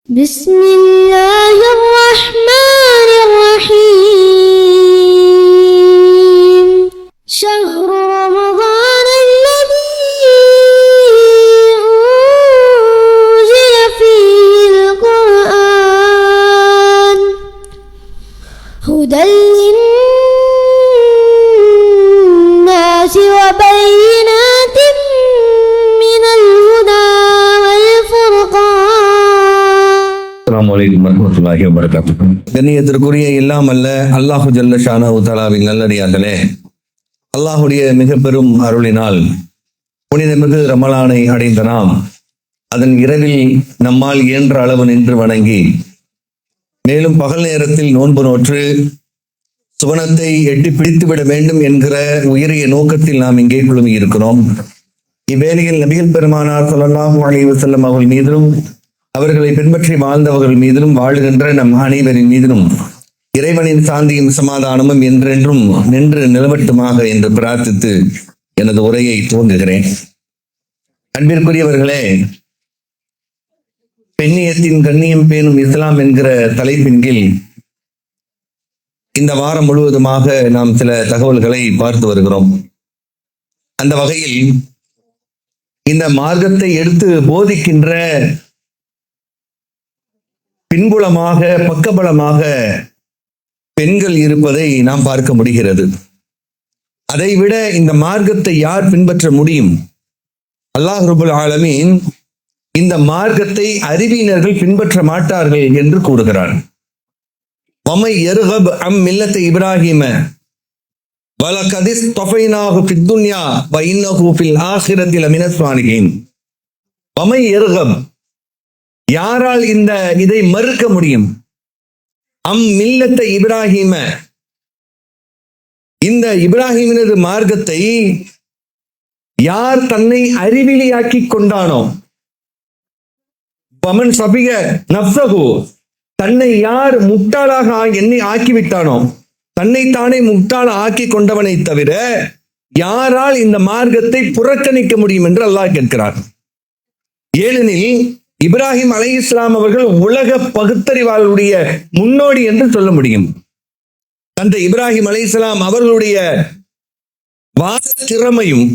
بسم الله الرحمن الرحيم شهر رمضان الذي أنزل فيه القرآن هدى للناس وبينات من الهدى والفرقان. அஸ்ஸலாமு அலைக்கும் வரஹ்மத்துல்லாஹி வபரகாத்துஹு. கண்ணியத்திற்குரிய எல்லாம் அல்ல அல்லாஹு ஜல்ல ஷானஹு தஆலாவின் நல்லடியார்களே, அல்லாஹுடைய மிக பெரும் அருளினால் புனிதமிகு ரமலானை அடைந்த நாம் அதன் இரவில் நம்மால் இயன்ற அளவு நின்று வணங்கி, மேலும் பகல் நேரத்தில் நோன்பு நோற்று சுவனத்தை எட்டி பிடித்துவிட வேண்டும் என்கிற உயரிய நோக்கத்தில் நாம் இங்கே குழுமி இருக்கிறோம். இவ்வேளையில் நபிகள் பெருமானார் ஸல்லல்லாஹு அலைஹி வஸல்லம் அவர்கள் மீதிலும் அவர்களை பின்பற்றி வாழ்ந்தவர்கள் மீதிலும் வாழுகின்ற நம் அனைவரின் மீதிலும் இறைவனின் சாந்தியும் சமாதானமும் என்றென்றும் நின்று நிலவட்டுமாக என்று பிரார்த்தித்து எனது உரையை துவங்குகிறேன். அன்பிற்குரியவர்களே, பெண்ணியத்தின் கண்ணியம் பேணும் இஸ்லாம் என்கிற தலைப்பின் கீழ் இந்த வாரம் முழுவதுமாக நாம் சில தகவல்களை பார்த்து வருகிறோம். அந்த வகையில் இந்த மார்க்கத்தை எடுத்து போதிக்கின்ற பின்புலமாக பக்கபலமாக பெண்கள் இருப்பதை நாம் பார்க்க முடிகிறது. அதைவிட இந்த மார்க்கத்தை யார் பின்பற்ற முடியும்? அல்லாஹ் ரப்பல் ஆலமீன் இந்த மார்க்கத்தை அறிவியினர்கள் பின்பற்ற மாட்டார்கள் என்று கூறுகிறார். வமை யர்கப் அம் மில்லத்தை இப்ராஹிம வலகத் இஸ்தஃபைனாஹு ஃபித் துன்யா வ இன்னஹு ஃபில் ஆখিরাতি லமினஸ் ஸாலிஹீன். வமை யர்கப், யாரால் இதை மறுக்க முடியும்? அம் மில்லத்தை இப்ராஹிம, இந்த இப்ராஹிமினது மார்க்கத்தை யார் தன்னை அறிவிலியாக்கி கொண்டானோ, பமன் சபிக நப்சஹு, தன்னை யார் முட்டாளாக என்னை ஆக்கிவிட்டானோ, தன்னைத்தானே முட்டாள் ஆக்கி கொண்டவனை தவிர யாரால் இந்த மார்க்கத்தை புறக்கணிக்க முடியும் என்று அல்லாஹ் கேட்கிறார். ஏனெனில் இப்ராஹிம் அலைஹிஸ்ஸலாம் அவர்கள் உலக பகுத்தறிவாளருடைய முன்னோடி என்று சொல்ல முடியும். தந்தை இப்ராஹிம் அலைஹிஸ்ஸலாம் அவர்களுடைய வாத திறமையும்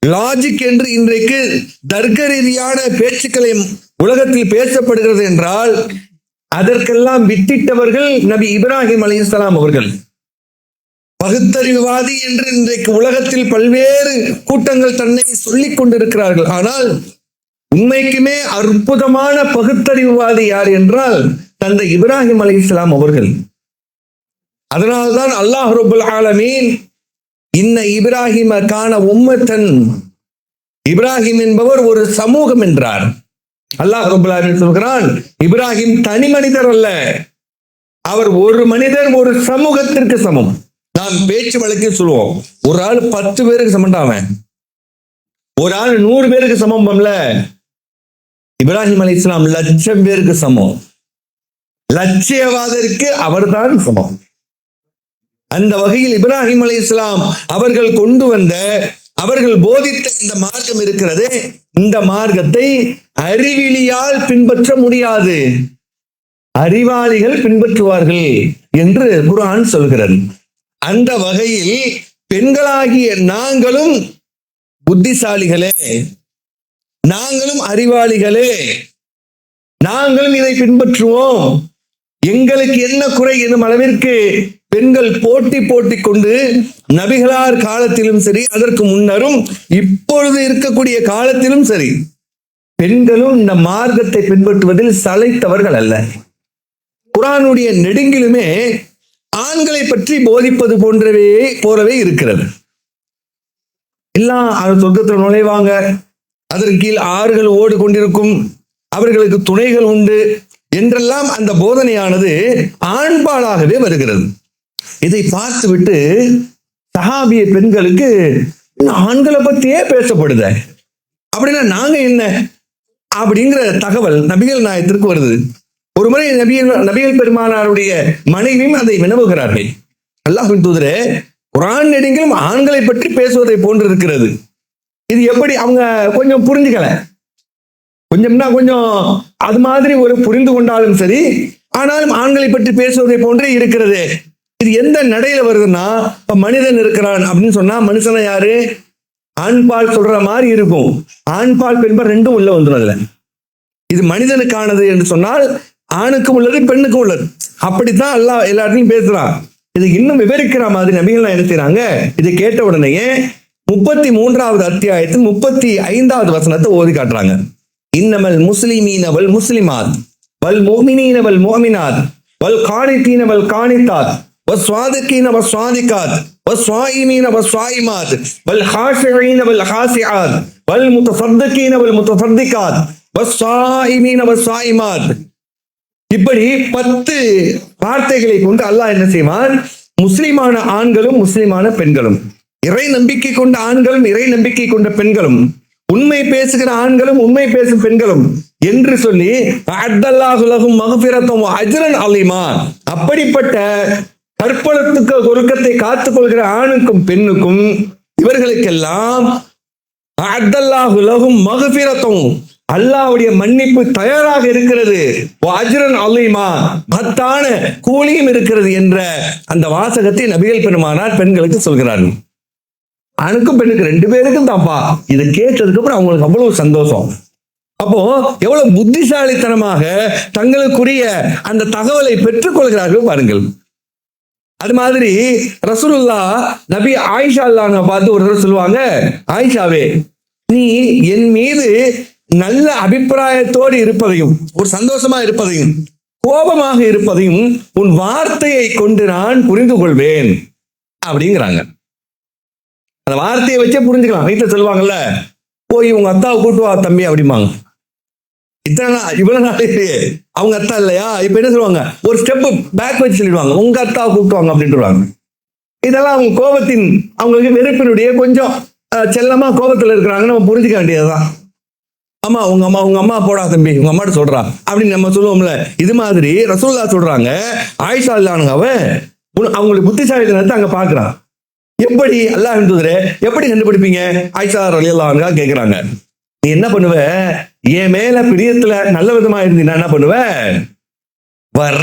லாஜிக் என்று இன்றைக்கு தர்க்க ரீதியான பேச்சுக்களை உலகத்தில் பேசப்படுகிறது என்றால் அதற்கெல்லாம் வித்திட்டவர்கள் நபி இப்ராஹிம் அலைஹிஸ்ஸலாம் அவர்கள். பகுத்தறிவுவாதி என்று இன்றைக்கு உலகத்தில் பல்வேறு கூட்டங்கள் தன்னை சொல்லிக் கொண்டிருக்கிறார்கள். ஆனால் உண்மைக்குமே அற்புதமான பகுத்தறிவுவாதி யார் என்றால் தந்தை இப்ராஹிம் அலைஹிஸ்ஸலாம் அவர்கள். அதனால்தான் அல்லாஹ் ரப்பல் ஆலமீன் இன்ன இப்ராஹிம கான உம்மத்தன், இப்ராஹிம் என்பவர் ஒரு சமூகம் என்றார். அல்லாஹ் ரப்பல் ஆலமீன் சொல்கிறான், இப்ராஹிம் தனி மனிதர் அல்ல, அவர் ஒரு மனிதர் ஒரு சமூகத்திற்கு சமம். நாம் பேச்சு வழக்கில் சொல்லுவோம், ஒரு ஆள் 10 பேருக்கு சமண்டாவன், ஒரு ஆள் 100 பேருக்கு சமம்ல. இப்ராஹிம் அலைஹிஸ்ஸலாம் 1,00,000 பேருக்கு சமம். லட்சியவாதருக்கு அவர்தான் சமம். அந்த வகையில் இப்ராஹிம் அலைஹிஸ்ஸலாம் அவர்கள் கொண்டு வந்த, அவர்கள் போதித்த இந்த மார்க்கம் இருக்கிறது, இந்த மார்க்கத்தை அறிவிலியால் பின்பற்ற முடியாது, அறிவாளிகள் பின்பற்றுவார்கள் என்று குர்ஆன் சொல்கிறது. அந்த வகையில் பெண்களாகிய நாங்களும் புத்திசாலிகளே, நாங்களும் அறிவாளிகளே, நாங்களும் இதை பின்பற்றுவோம். எங்களுக்கு என்ன குறை என்னும் அளவிற்கு பெண்கள் போட்டி கொண்டு நபிகளார் காலத்திலும் சரி, அதற்கு முன்னரும் இப்பொழுது இருக்கக்கூடிய காலத்திலும் சரி, பெண்களும் இந்த மார்க்கத்தை பின்பற்றுவதில் சளைத்தவர்கள் அல்ல. குர்ஆனுடைய நெடுங்கிலுமே ஆண்களை பற்றி போதிப்பது போலவே இருக்கிறது. எல்லாம் சொர்க்கத்தில் நுழைவாங்க, அதற்கு கீழ் ஆறுகள் ஓடு கொண்டிருக்கும், அவர்களுக்கு துணைகள் உண்டு என்றெல்லாம் அந்த போதனையானது ஆண்பாலாகவே வருகிறது. இதை பார்த்துவிட்டு சஹாபிய பெண்களுக்கு ஆண்களை பற்றியே பேசப்படுத, அப்படின்னா நாங்க என்ன அப்படிங்கிற தகவல் நபிகள் நாயகத்திற்கு வருது. ஒரு முறை நபிகள் பெருமானாருடைய மனைவியும் அதை வினவுகிறார்கள். அல்லாஹ்வின் தூதரே, குர்ஆன் நெடுங்கிலும் ஆண்களை பற்றி பேசுவதை போன்று இருக்கிறது, இது எப்படி? அவங்க கொஞ்சம் புரிஞ்சுக்கல. கொஞ்சம்னா கொஞ்சம் அது மாதிரி ஒரு புரிந்து கொண்டாலும் சரி, ஆனாலும் ஆண்களை பற்றி பேசுவதை போன்றே இருக்கிறது. இது எந்த நடையில வருதுன்னா, இப்ப மனிதன் இருக்கிறான் அப்படின்னு சொன்னா மனுஷனை யாரு? ஆண்பால் சொல்ற மாதிரி இருக்கும். ஆண்பால் பெண்பால் ரெண்டும் உள்ள வந்துடும். அதுல இது மனிதனுக்கானது என்று சொன்னால் ஆணுக்கும் உள்ளது பெண்ணுக்கும் உள்ளது. அப்படித்தான் அல்லாஹ் எல்லாத்தையும் பேசுறான். இது இன்னும் விவரிக்கிற மாதிரி நபிகள் என்ன செய்றாங்க? இதை கேட்ட உடனேயே 33வது அத்தியாயத்தில் 35வது வசனத்தை ஓதி காட்டுறாங்க. இன்னமல் முஸ்லிமீன வல் முஸ்லிமாத் வல் முஃமினீன வல் முஃமினாத் வல் கானிதீன வல் கானிதாத் வஸ் ஸ்வாதிகீன வஸ் ஸ்வாதிகாத் வஸ் ஸ்வாயிமீன வஸ் ஸ்வாயிமாத் வல் ஹாஷிஈன வல் ஹாஷிஆத் வல் முத்தஸத்திகீன வல் முத்தஸத்திகாத் வஸ் ஸாயிமீன வஸ் ஸாயிமாத். இப்படி 10 வார்த்தைகளை கொண்டு அல்லாஹ் என்ன செய்வான்? முஸ்லிமான ஆண்களும் முஸ்லிமான பெண்களும், இறை நம்பிக்கை கொண்ட ஆண்களும் இறை நம்பிக்கை கொண்ட பெண்களும், உண்மை பேசுகிற ஆண்களும் உண்மை பேசும் பெண்களும் என்று சொல்லி அஅத்தல்லாஹு லஹும் மக்ஃபிரத்தன் வ அஜ்ரன் அலீமா. அப்படிப்பட்ட கற்பலத்துக்கு ஒழுக்கத்தை காத்துக் கொள்கிற ஆணுக்கும் பெண்ணுக்கும் இவர்களுக்கெல்லாம் அஅத்தல்லாஹு லஹும் மக்ஃபிரத்தன், அல்லாஹ்வுடைய மன்னிப்பு தயாராக இருக்கிறது, அஜ்ரன் அலீமா, மகத்தான கூலியும் இருக்கிறது என்ற அந்த வாசகத்தை நபிகள் பெருமானார் பெண்களுக்கு சொல்கிறார்கள். ஆணுக்கும் பெண்ணுக்கு 2 பேருக்கும் தான்ப்பா. இதை கேட்டதுக்கு அப்புறம் அவங்களுக்கு அவ்வளவு சந்தோஷம். அப்போ எவ்வளவு புத்திசாலித்தனமாக தங்களுக்குரிய அந்த தகவலை பெற்றுக் கொள்கிறார்கள் பாருங்கள். அது மாதிரி ரசூலுல்லாஹ் நபி ஆயிஷா அல்லாஹ்வை பார்த்து ஒரு தடவை சொல்லுவாங்க, ஆயிஷாவே, நீ என் மீது நல்ல அபிப்பிராயத்தோடு இருப்பதையும் ஒரு சந்தோஷமா இருப்பதையும் கோபமாக இருப்பதையும் உன் வார்த்தையை கொண்டு நான் புரிந்து கொள்வேன் அப்படிங்கிறாங்க. அந்த வார்த்தையை வச்சே புரிஞ்சுக்கலாம். வீட்டுல சொல்லுவாங்கல்ல, போய் உங்க அத்தாவை கூட்டுவா தம்பி அப்படிம்பாங்க. இவ்வளவு நாள் அவங்க அத்தா இல்லையா, இப்ப என்ன சொல்லுவாங்க? ஒரு ஸ்டெப் பேக் வச்சு சொல்லிடுவாங்க, உங்க அத்தாவை கூட்டுவாங்க அப்படின்ட்டு. இதெல்லாம் அவங்க கோபத்தின், அவங்களுக்கு வெறுப்பினுடைய கொஞ்சம் செல்லமா கோபத்துல இருக்கிறாங்கன்னு நம்ம புரிஞ்சுக்க வேண்டியதுதான். ஆமா உங்க அம்மா போடா தம்பி, உங்க அம்மாட்ட சொல்றா அப்படின்னு நம்ம சொல்லுவோம்ல. இது மாதிரி ரசூலுல்லாஹ் சொல்றாங்க, ஆயிஷா அல்லாஹ்வை அவங்களுக்கு புத்திசாலித்தனத்தை அங்க பாக்குறான். எப்படி அல்லாஹ்வின் தூதரே எப்படி கண்டுபிடிப்பீங்க? ஆயிஷா ரலியல்லாஹு அன்ஹா கேக்குறாங்க, நீ என்ன பண்ணுவ? என் மேல பிரியத்துல நல்ல விதமா இருந்தீங்கன்னா என்ன பண்ணுவ?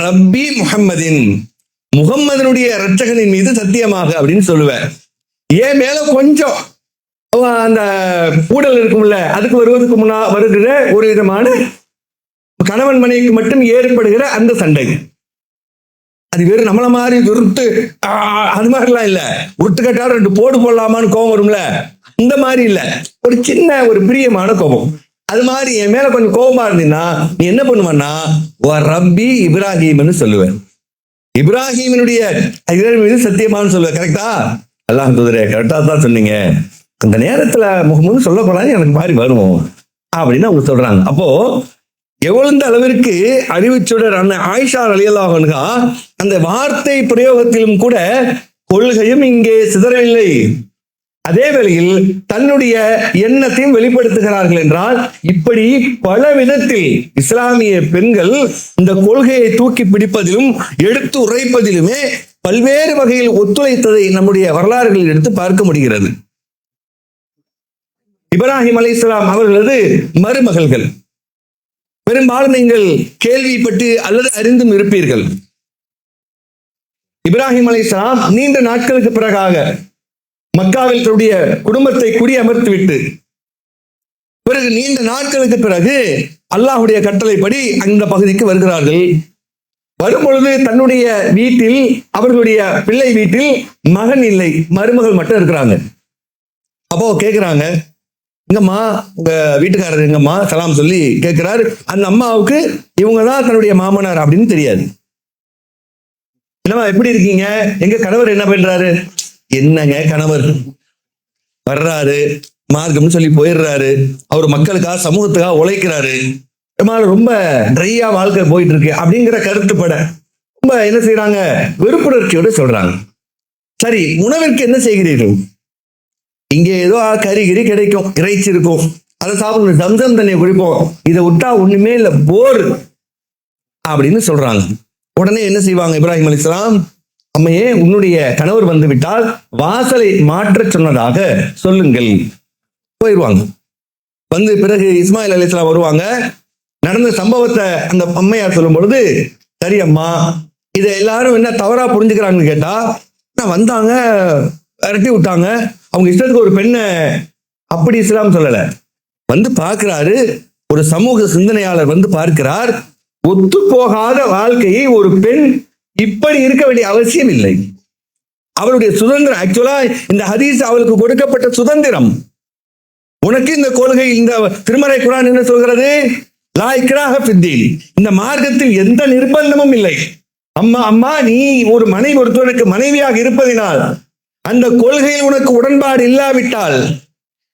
ரப்பி முஹம்மதின், முகம்மதனுடைய இரட்சகனின் மீது சத்தியமாக அப்படின்னு சொல்லுவேன். என் மேல கொஞ்சம் அந்த ஊடல் இருக்கும்ல, அதுக்கு வருவதற்கு வருகிற ஒரு விதமான கணவன் மனைவிக்கு மட்டும் ஏற்படுகிற அந்த சண்டை, அது வேறு நம்மள மாதிரி உருட்டு அது மாதிரிலாம் இல்ல. உருட்டு கட்டாலும் 2 போடு போடலாமான்னு கோபம் வரும்ல, இந்த மாதிரி இல்ல, ஒரு சின்ன ஒரு பிரியமான கோபம். அது மாதிரி என் மேல கொஞ்சம் கோபமா இருந்தீங்கன்னா நீ என்ன பண்ணுவன்னா ரப்பி இப்ராஹிம்னு சொல்லுவேன். இப்ராஹிமினுடைய மீது சத்தியமானு சொல்லுவேன். கரெக்டா? அல்லாஹ் தூதரே கரெக்டா தான் சொன்னீங்க. அந்த நேரத்துல முகமது சொல்ல போறாங்க எனக்கு மாதிரி வரும் அப்படின்னு அவங்க சொல்றாங்க. அப்போ எவ்வளவு அளவிற்கு அறிவுச்சுடர் அந்த ஆயிஷா ரலியல்லாஹு அன்ஹா அந்த வார்த்தை பிரயோகத்திலும் கூட கொள்கையும் இங்கே சிதறவில்லை. அதே வேளையில் தன்னுடைய எண்ணத்தையும் வெளிப்படுத்துகிறார்கள் என்றால், இப்படி பல விதத்தில் இஸ்லாமிய பெண்கள் இந்த கொள்கையை தூக்கி பிடிப்பதிலும் எடுத்து உரைப்பதிலுமே பல்வேறு வகையில் ஒத்துழைத்ததை நம்முடைய வரலாறுகளில் எடுத்து பார்க்க முடிகிறது. இப்ராஹிம் அலைஹிஸ்ஸலாம் அவர்களது மருமகள்கள் பெரும்பாலும் நீங்கள் கேள்விப்பட்டு அல்லது அறிந்தும் இருப்பீர்கள். இப்ராஹிம் அலைஹிஸ்ஸலாம் நீண்ட நாட்களுக்கு பிறகாக மக்காவில் தன்னுடைய குடும்பத்தை குடியமர்த்திவிட்டு பிறகு நீண்ட நாட்களுக்கு பிறகு அல்லாஹ்வுடைய கட்டளைப்படி அந்த பகுதிக்கு வருகிறார்கள். வரும்பொழுது தன்னுடைய வீட்டில், அவர்களுடைய பிள்ளை வீட்டில் மகன் இல்லை, மருமகள் மட்டும் இருக்கிறாங்க. அப்போ கேட்கிறாங்க, எங்கம்மா உங்க வீட்டுக்காரர் எங்கம்மா சலாம் சொல்லி கேட்கிறார். அந்த அம்மாவுக்கு இவங்கதான் தன்னுடைய மாமனார் அப்படின்னு தெரியாது. என்னம்மா எப்படி இருக்கீங்க? எங்க கணவர் என்ன பண்றாரு? என்னங்க கணவர் வர்றாரு, மார்க்கம்னு சொல்லி போயிடுறாரு, அவர் மக்களுக்காக சமூகத்துக்காக உழைக்கிறாரு, ரொம்ப ட்ரையா வாழ்க்கை போயிட்டு இருக்கு அப்படிங்கிற கருத்துப்பட ரொம்ப என்ன செய்யறாங்க? வெறுப்புணர்ச்சியோட சொல்றாங்க. சரி, உணவிற்கு என்ன செய்கிறீர்கள்? இங்கே ஏதோ கறி கிடைக்கும், இறைச்சி இருக்கும், அதை சாப்பிடணும், ஜம்சம் தண்ணியை குடிப்போம், இதை விட்டா ஒண்ணுமே இல்லை, போர் அப்படின்னு சொல்றாங்க. உடனே என்ன செய்வாங்க இப்ராஹிம் அலைஹிஸ்ஸலாம்? அம்மையே, உன்னுடைய கணவர் வந்து விட்டால் வாசலை மாற்ற சொன்னதாக சொல்லுங்கள். போயிடுவாங்க. வந்து பிறகு இஸ்மாயில் அலைஹிஸ்ஸலாம் வருவாங்க. நடந்த சம்பவத்தை அந்த அம்மையார் சொல்லும் பொழுது, சரி அம்மா, இதை எல்லாரும் என்ன தவறா புரிஞ்சுக்கிறாங்கன்னு கேட்டா, நான் வந்தாங்க, விரட்டி விட்டாங்க, அவங்க இஷ்டத்துக்கு ஒரு பெண்ணை, அப்படி இஸ்லாம் சொல்லல. வந்து பார்க்கிறாரு, ஒரு சமூக சிந்தனையாளர் வந்து பார்க்கிறார், ஒத்து போகாத வாழ்க்கையை ஒரு பெண் இப்படி இருக்க வேண்டிய அவசியம் இல்லை. அவருடைய சுதந்திரம், ஆக்சுவலா இந்த ஹதீஸ் அவளுக்கு கொடுக்கப்பட்ட சுதந்திரம். உனக்கு இந்த கொள்கை, இந்த திருமறை குர்ஆன் என்ன சொல்கிறது? லா இக்ராஹ ஃபித்தீன், இந்த மார்க்கத்தில் எந்த நிர்பந்தமும் இல்லை. அம்மா நீ ஒரு மனைவி, ஒருத்தவனுக்கு மனைவியாக இருப்பதினால் அந்த கொள்கையில் உனக்கு உடன்பாடு இல்லாவிட்டால்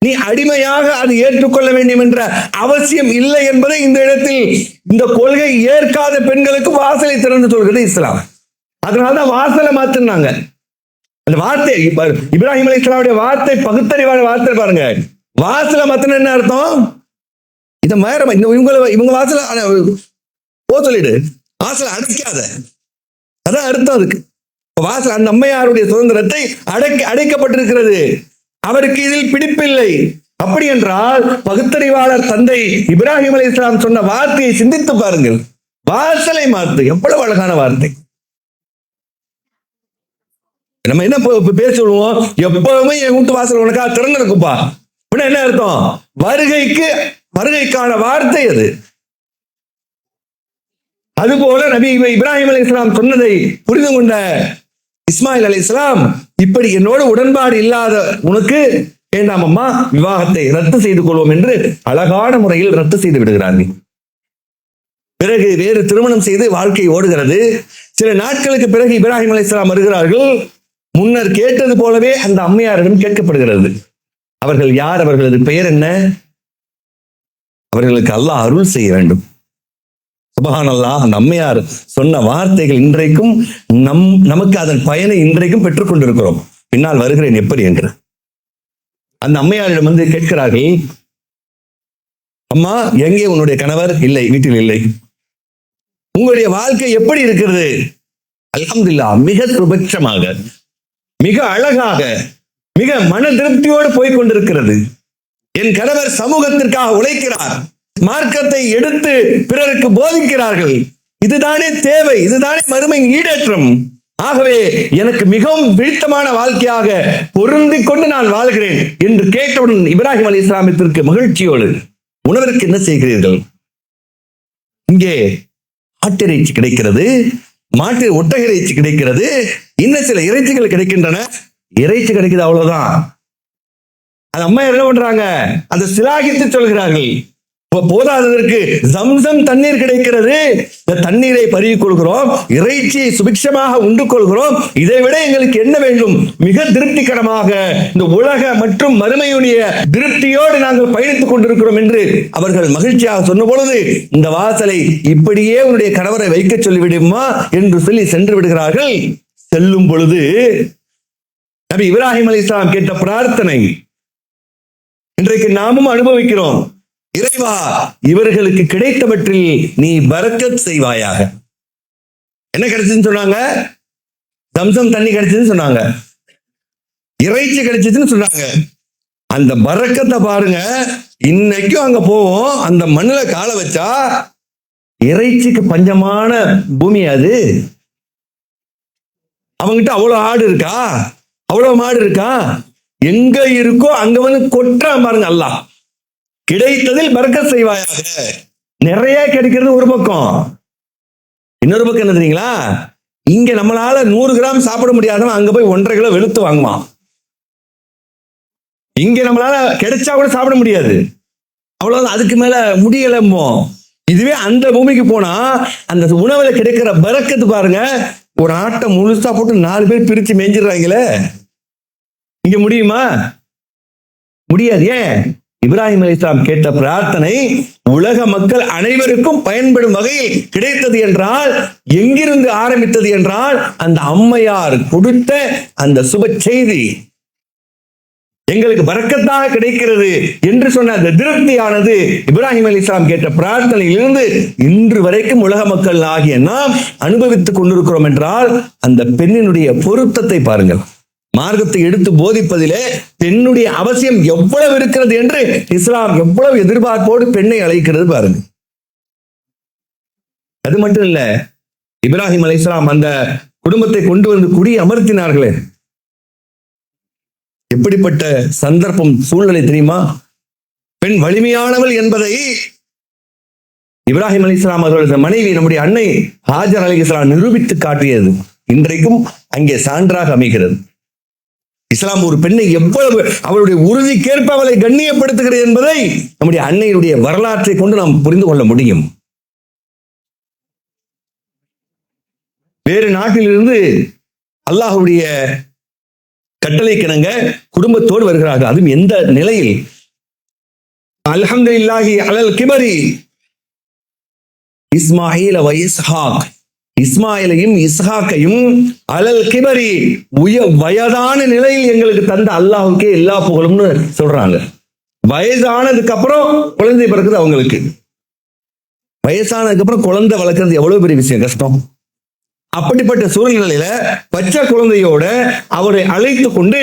நீ அடிமையாக அது ஏற்றுக்கொள்ள வேண்டும் என்ற அவசியம் இல்லை என்பதை இந்த இடத்தில் இந்த கொள்கை ஏற்காத பெண்களுக்கு வாசலை திறந்து சொல்கிறது இஸ்லாம். அதனாலதான் வாசலை மாத்தினாங்க. அந்த வார்த்தை இப்ராஹிம் அலைஹிஸ்ஸலாமுடைய வார்த்தை பகுத்தறிவான வார்த்தை பாருங்க. வாசலை மாத்தின என்ன அர்த்தம்? இத வேற இவங்க வாசல போ சொல்லிடு, வாசலை அடைக்காத, அதான் அர்த்தம் அதுக்கு. வாசல் அந்த அம்மையாருடைய சுதந்திரத்தை அடைக்கப்பட்டிருக்கிறது. அவருக்கு இதில் பிடிப்பில்லை. அப்படி என்றால் பகுத்தறிவாளர் தந்தை இப்ராஹிம் அலைஹிஸ்ஸலாம் சொன்ன வார்த்தையை சிந்தித்து பாருங்கள். வாசலை மாத்து, எவ்வளவு அழகான வார்த்தை. நம்ம என்ன பேர் சொல்லுவோம்? எப்பவுமே என் வீட்டு வாசல் உனக்கா திறந்திருக்குப்பா. என்ன அர்த்தம்? வருகைக்கான வார்த்தை அது. அதுபோல நபி இப்ராஹிம் அலைஹிஸ்ஸலாம் சொன்னதை புரிந்து கொண்ட இஸ்மாயில் அலைஹிஸ்ஸலாம், இப்படி என்னோட உடன்பாடு இல்லாத உனக்கு வேண்டாம் அம்மா, விவாகத்தை ரத்து செய்து கொள்வோம் என்று அழகான முறையில் ரத்து செய்து விடுகிறார்கள். பிறகு வேறு திருமணம் செய்து வாழ்க்கை ஓடுகிறது. சில நாட்களுக்கு பிறகு இப்ராஹிம் அலைஹிஸ்ஸலாம் வருகிறார்கள். முன்னர் கேட்டது போலவே அந்த அம்மையாரிடம் கேட்கப்படுகிறது. அவர்கள் யார்? அவர்களது பெயர் என்ன? அவர்களுக்கு அல்லாஹ் அருள் செய்ய வேண்டும். சுப்ஹானல்லாஹ். அந்த அம்மையார் சொன்ன வார்த்தைகள் இன்றைக்கும் நமக்கு அதன் பயனை இன்றைக்கும் பெற்றுக் கொண்டிருக்கிறோம். பின்னால் வருகிறேன் எப்படி என்று. அந்த அம்மையாரிடம் வந்து கேட்கிறார்கள், அம்மா எங்கே உன்னுடைய கணவர்? இல்லை, வீட்டில் இல்லை. உங்களுடைய வாழ்க்கை எப்படி இருக்கிறது? அல்ஹம்துலில்லாஹ், மிக சுபட்சமாக, மிக அழகாக, மிக மன திருப்தியோடு போய் கொண்டிருக்கிறது. என் கணவர் சமூகத்திற்காக உழைக்கிறார், மார்க்கத்தை எடுத்து பிறருக்கு போதிக்கிறார்கள். இதுதானே தேவை, இதுதானே மறுமையின் ஈடேற்றம். ஆகவே எனக்கு மிகவும் பிடித்தமான வாழ்க்கையாக பொருந்திக் கொண்டு நான் வாழ்கிறேன் என்று கேட்டவுடன் இப்ராஹிம் அலைஹிஸ்ஸலாமிற்கு மகிழ்ச்சியோடு, உணவிற்கு என்ன செய்கிறீர்கள்? இங்கே ஆட்டிறைச்சி கிடைக்கிறது, ஒட்டக இறைச்சி கிடைக்கிறது, இன்னும் சில இறைச்சிகள் கிடைக்கின்றன. இறைச்சி கிடைக்குது, அவ்வளவுதான். அந்த அம்மா என்ன பண்றாங்க? அந்த சிலாகித்து சொல்கிறார்கள். போதாததற்கு ஜம்சம் தண்ணீர் கிடைக்கிறது, இந்த தண்ணீரை பருகி கொள்கிறோம், இறைச்சியை சுபிக்ஷமாக உண்டு கொள்கிறோம். இதை விட எங்களுக்கு என்ன வேண்டும்? மிக திருப்திகரமாக இந்த உலக மற்றும் மறுமையுடைய திருப்தியோடு நாங்கள் பயணித்துக் கொண்டிருக்கிறோம் என்று அவர்கள் மகிழ்ச்சியாக சொன்ன பொழுது, இந்த வாசலை இப்படியே உன்னுடைய கணவரை வைக்க சொல்லிவிடுமா என்று சொல்லி சென்று விடுகிறார்கள். செல்லும் பொழுது நபி இப்ராஹிம் அலைஹிஸ்ஸலாம் கேட்ட பிரார்த்தனை இன்றைக்கு நாமும் அனுபவிக்கிறோம். இறைவா, இவர்களுக்கு கிடைத்தவற்றில் நீ பரக்கத் செய்வாயாக. என்ன கிடைச்சதுன்னு சொன்னாங்க? ஜம்சம் தண்ணி கிடைச்சதுன்னு சொன்னாங்க, இறைச்சி கிடைச்சதுன்னு சொன்னாங்க. அந்த பரக்கத்தை பாருங்க. இன்னைக்கும் அங்க போவோம், அந்த மண்ணுல காலை வச்சா இறைச்சிக்கு பஞ்சமான பூமி அது. அவங்கிட்ட அவ்வளவு ஆடு இருக்கா, அவ்வளவு மாடு இருக்கா? எங்க இருக்கோ அங்க வந்து கொட்டுறான் பாருங்க அல்லாஹ். கிடைத்ததில் பரக்கத் செய்வாயாக. நிறைய கிடைக்கிறது ஒரு பக்கம், இன்னொரு பக்கம் என்ன தெரியுங்களா? இங்க நம்மளால 100 கிராம் சாப்பிட முடியாதவன் அங்க போய் 1.5 கிலோ வெளுத்து வாங்குவான். இங்க நம்மளால கிடைச்சா கூட சாப்பிட முடியாது, அவ்வளவுதான், அதுக்கு மேல முடியலமோ. இதுவே அந்த பூமிக்கு போனா அந்த உணவுல கிடைக்கிற பரக்கத்து பாருங்க. ஒரு ஆட்டை முழுசா போட்டு 4 பேர் பிரிச்சு மேய்ஞ்சிடுறாங்களே, இங்க முடியுமா? முடியாது. ஏன்? இப்ராஹிம் அலைஹிஸ்ஸலாம் கேட்ட பிரார்த்தனை உலக மக்கள் அனைவருக்கும் பயன்படும் வகையில் கிடைத்தது என்றால், எங்கிருந்து ஆரம்பித்தது என்றால், அந்த அம்மையார் கொடுத்த அந்த சுப செய்தி எங்களுக்கு பரக்கத்தாக கிடைக்கிறது என்று சொன்ன அந்த திருப்தியானது இப்ராஹிம் அலைஹிஸ்ஸலாம் கேட்ட பிரார்த்தனையிலிருந்து இன்று வரைக்கும் உலக மக்கள் ஆகிய நாம் அனுபவித்துக் கொண்டிருக்கிறோம் என்றால், அந்த பெண்ணினுடைய பொருத்தத்தை பாருங்கள். மார்க்கத்தை எடுத்து போதிப்பதிலே பெண்ணுடைய அவசியம் எவ்வளவு இருக்கிறது என்று இஸ்லாம் எவ்வளவு எதிர்பார்ப்போடு பெண்ணை அழைக்கிறது பாருங்க. அது மட்டும் இல்ல, இப்ராஹிம் அலைஹிஸ்ஸலாம் அந்த குடும்பத்தை கொண்டு வந்து குடி அமர்த்தினார்களே, எப்படிப்பட்ட சந்தர்ப்பம் சூழ்நிலை தெரியுமா? பெண் வலிமையானவள் என்பதை இப்ராஹிம் அலைஹிஸ்ஸலாம் அவர்களது மனைவி நம்முடைய அன்னை ஹாஜர் அலைஹிஸ்ஸலாம் நிரூபித்து காட்டியது இன்றைக்கும் அங்கே சான்றாக அமைகிறது. இஸ்லாம் ஒரு பெண்ணை எவ்வளவு அவளுடைய உறுதிக்கேற்ப அவளை கண்ணியப்படுத்துகிறது என்பதை நம்முடைய அன்னையுடைய வரலாற்றை கொண்டு நாம் புரிந்து கொள்ள முடியும். வேறு நாட்டிலிருந்து அல்லாஹ்வுடைய கட்டளைக்கிணங்க குடும்பத்தோடு வருகிறார்கள். அதுவும் எந்த நிலையில்? அல்ஹம்துலில்லாஹி அலல் கிபரி இஸ்மாயில் வ இஸ்ஹாக், இஸ்மாயிலையும் இஸ்ஹாக்கையும் அலல் கிபரி வயதான நிலையில் எங்களுக்கு தந்த அல்லாஹ்வுக்கே எல்லா புகழும்னு சொல்றாங்க. வயதானதுக்கு அப்புறம் குழந்தை பிறகுது அவங்களுக்கு. வயசானதுக்கு அப்புறம் குழந்தை வளர்க்கறது எவ்வளவு பெரிய விஷயம், கஷ்டம். அப்படிப்பட்ட சூழ்நிலையில பச்சை குழந்தையோட அவரை அழைத்து கொண்டு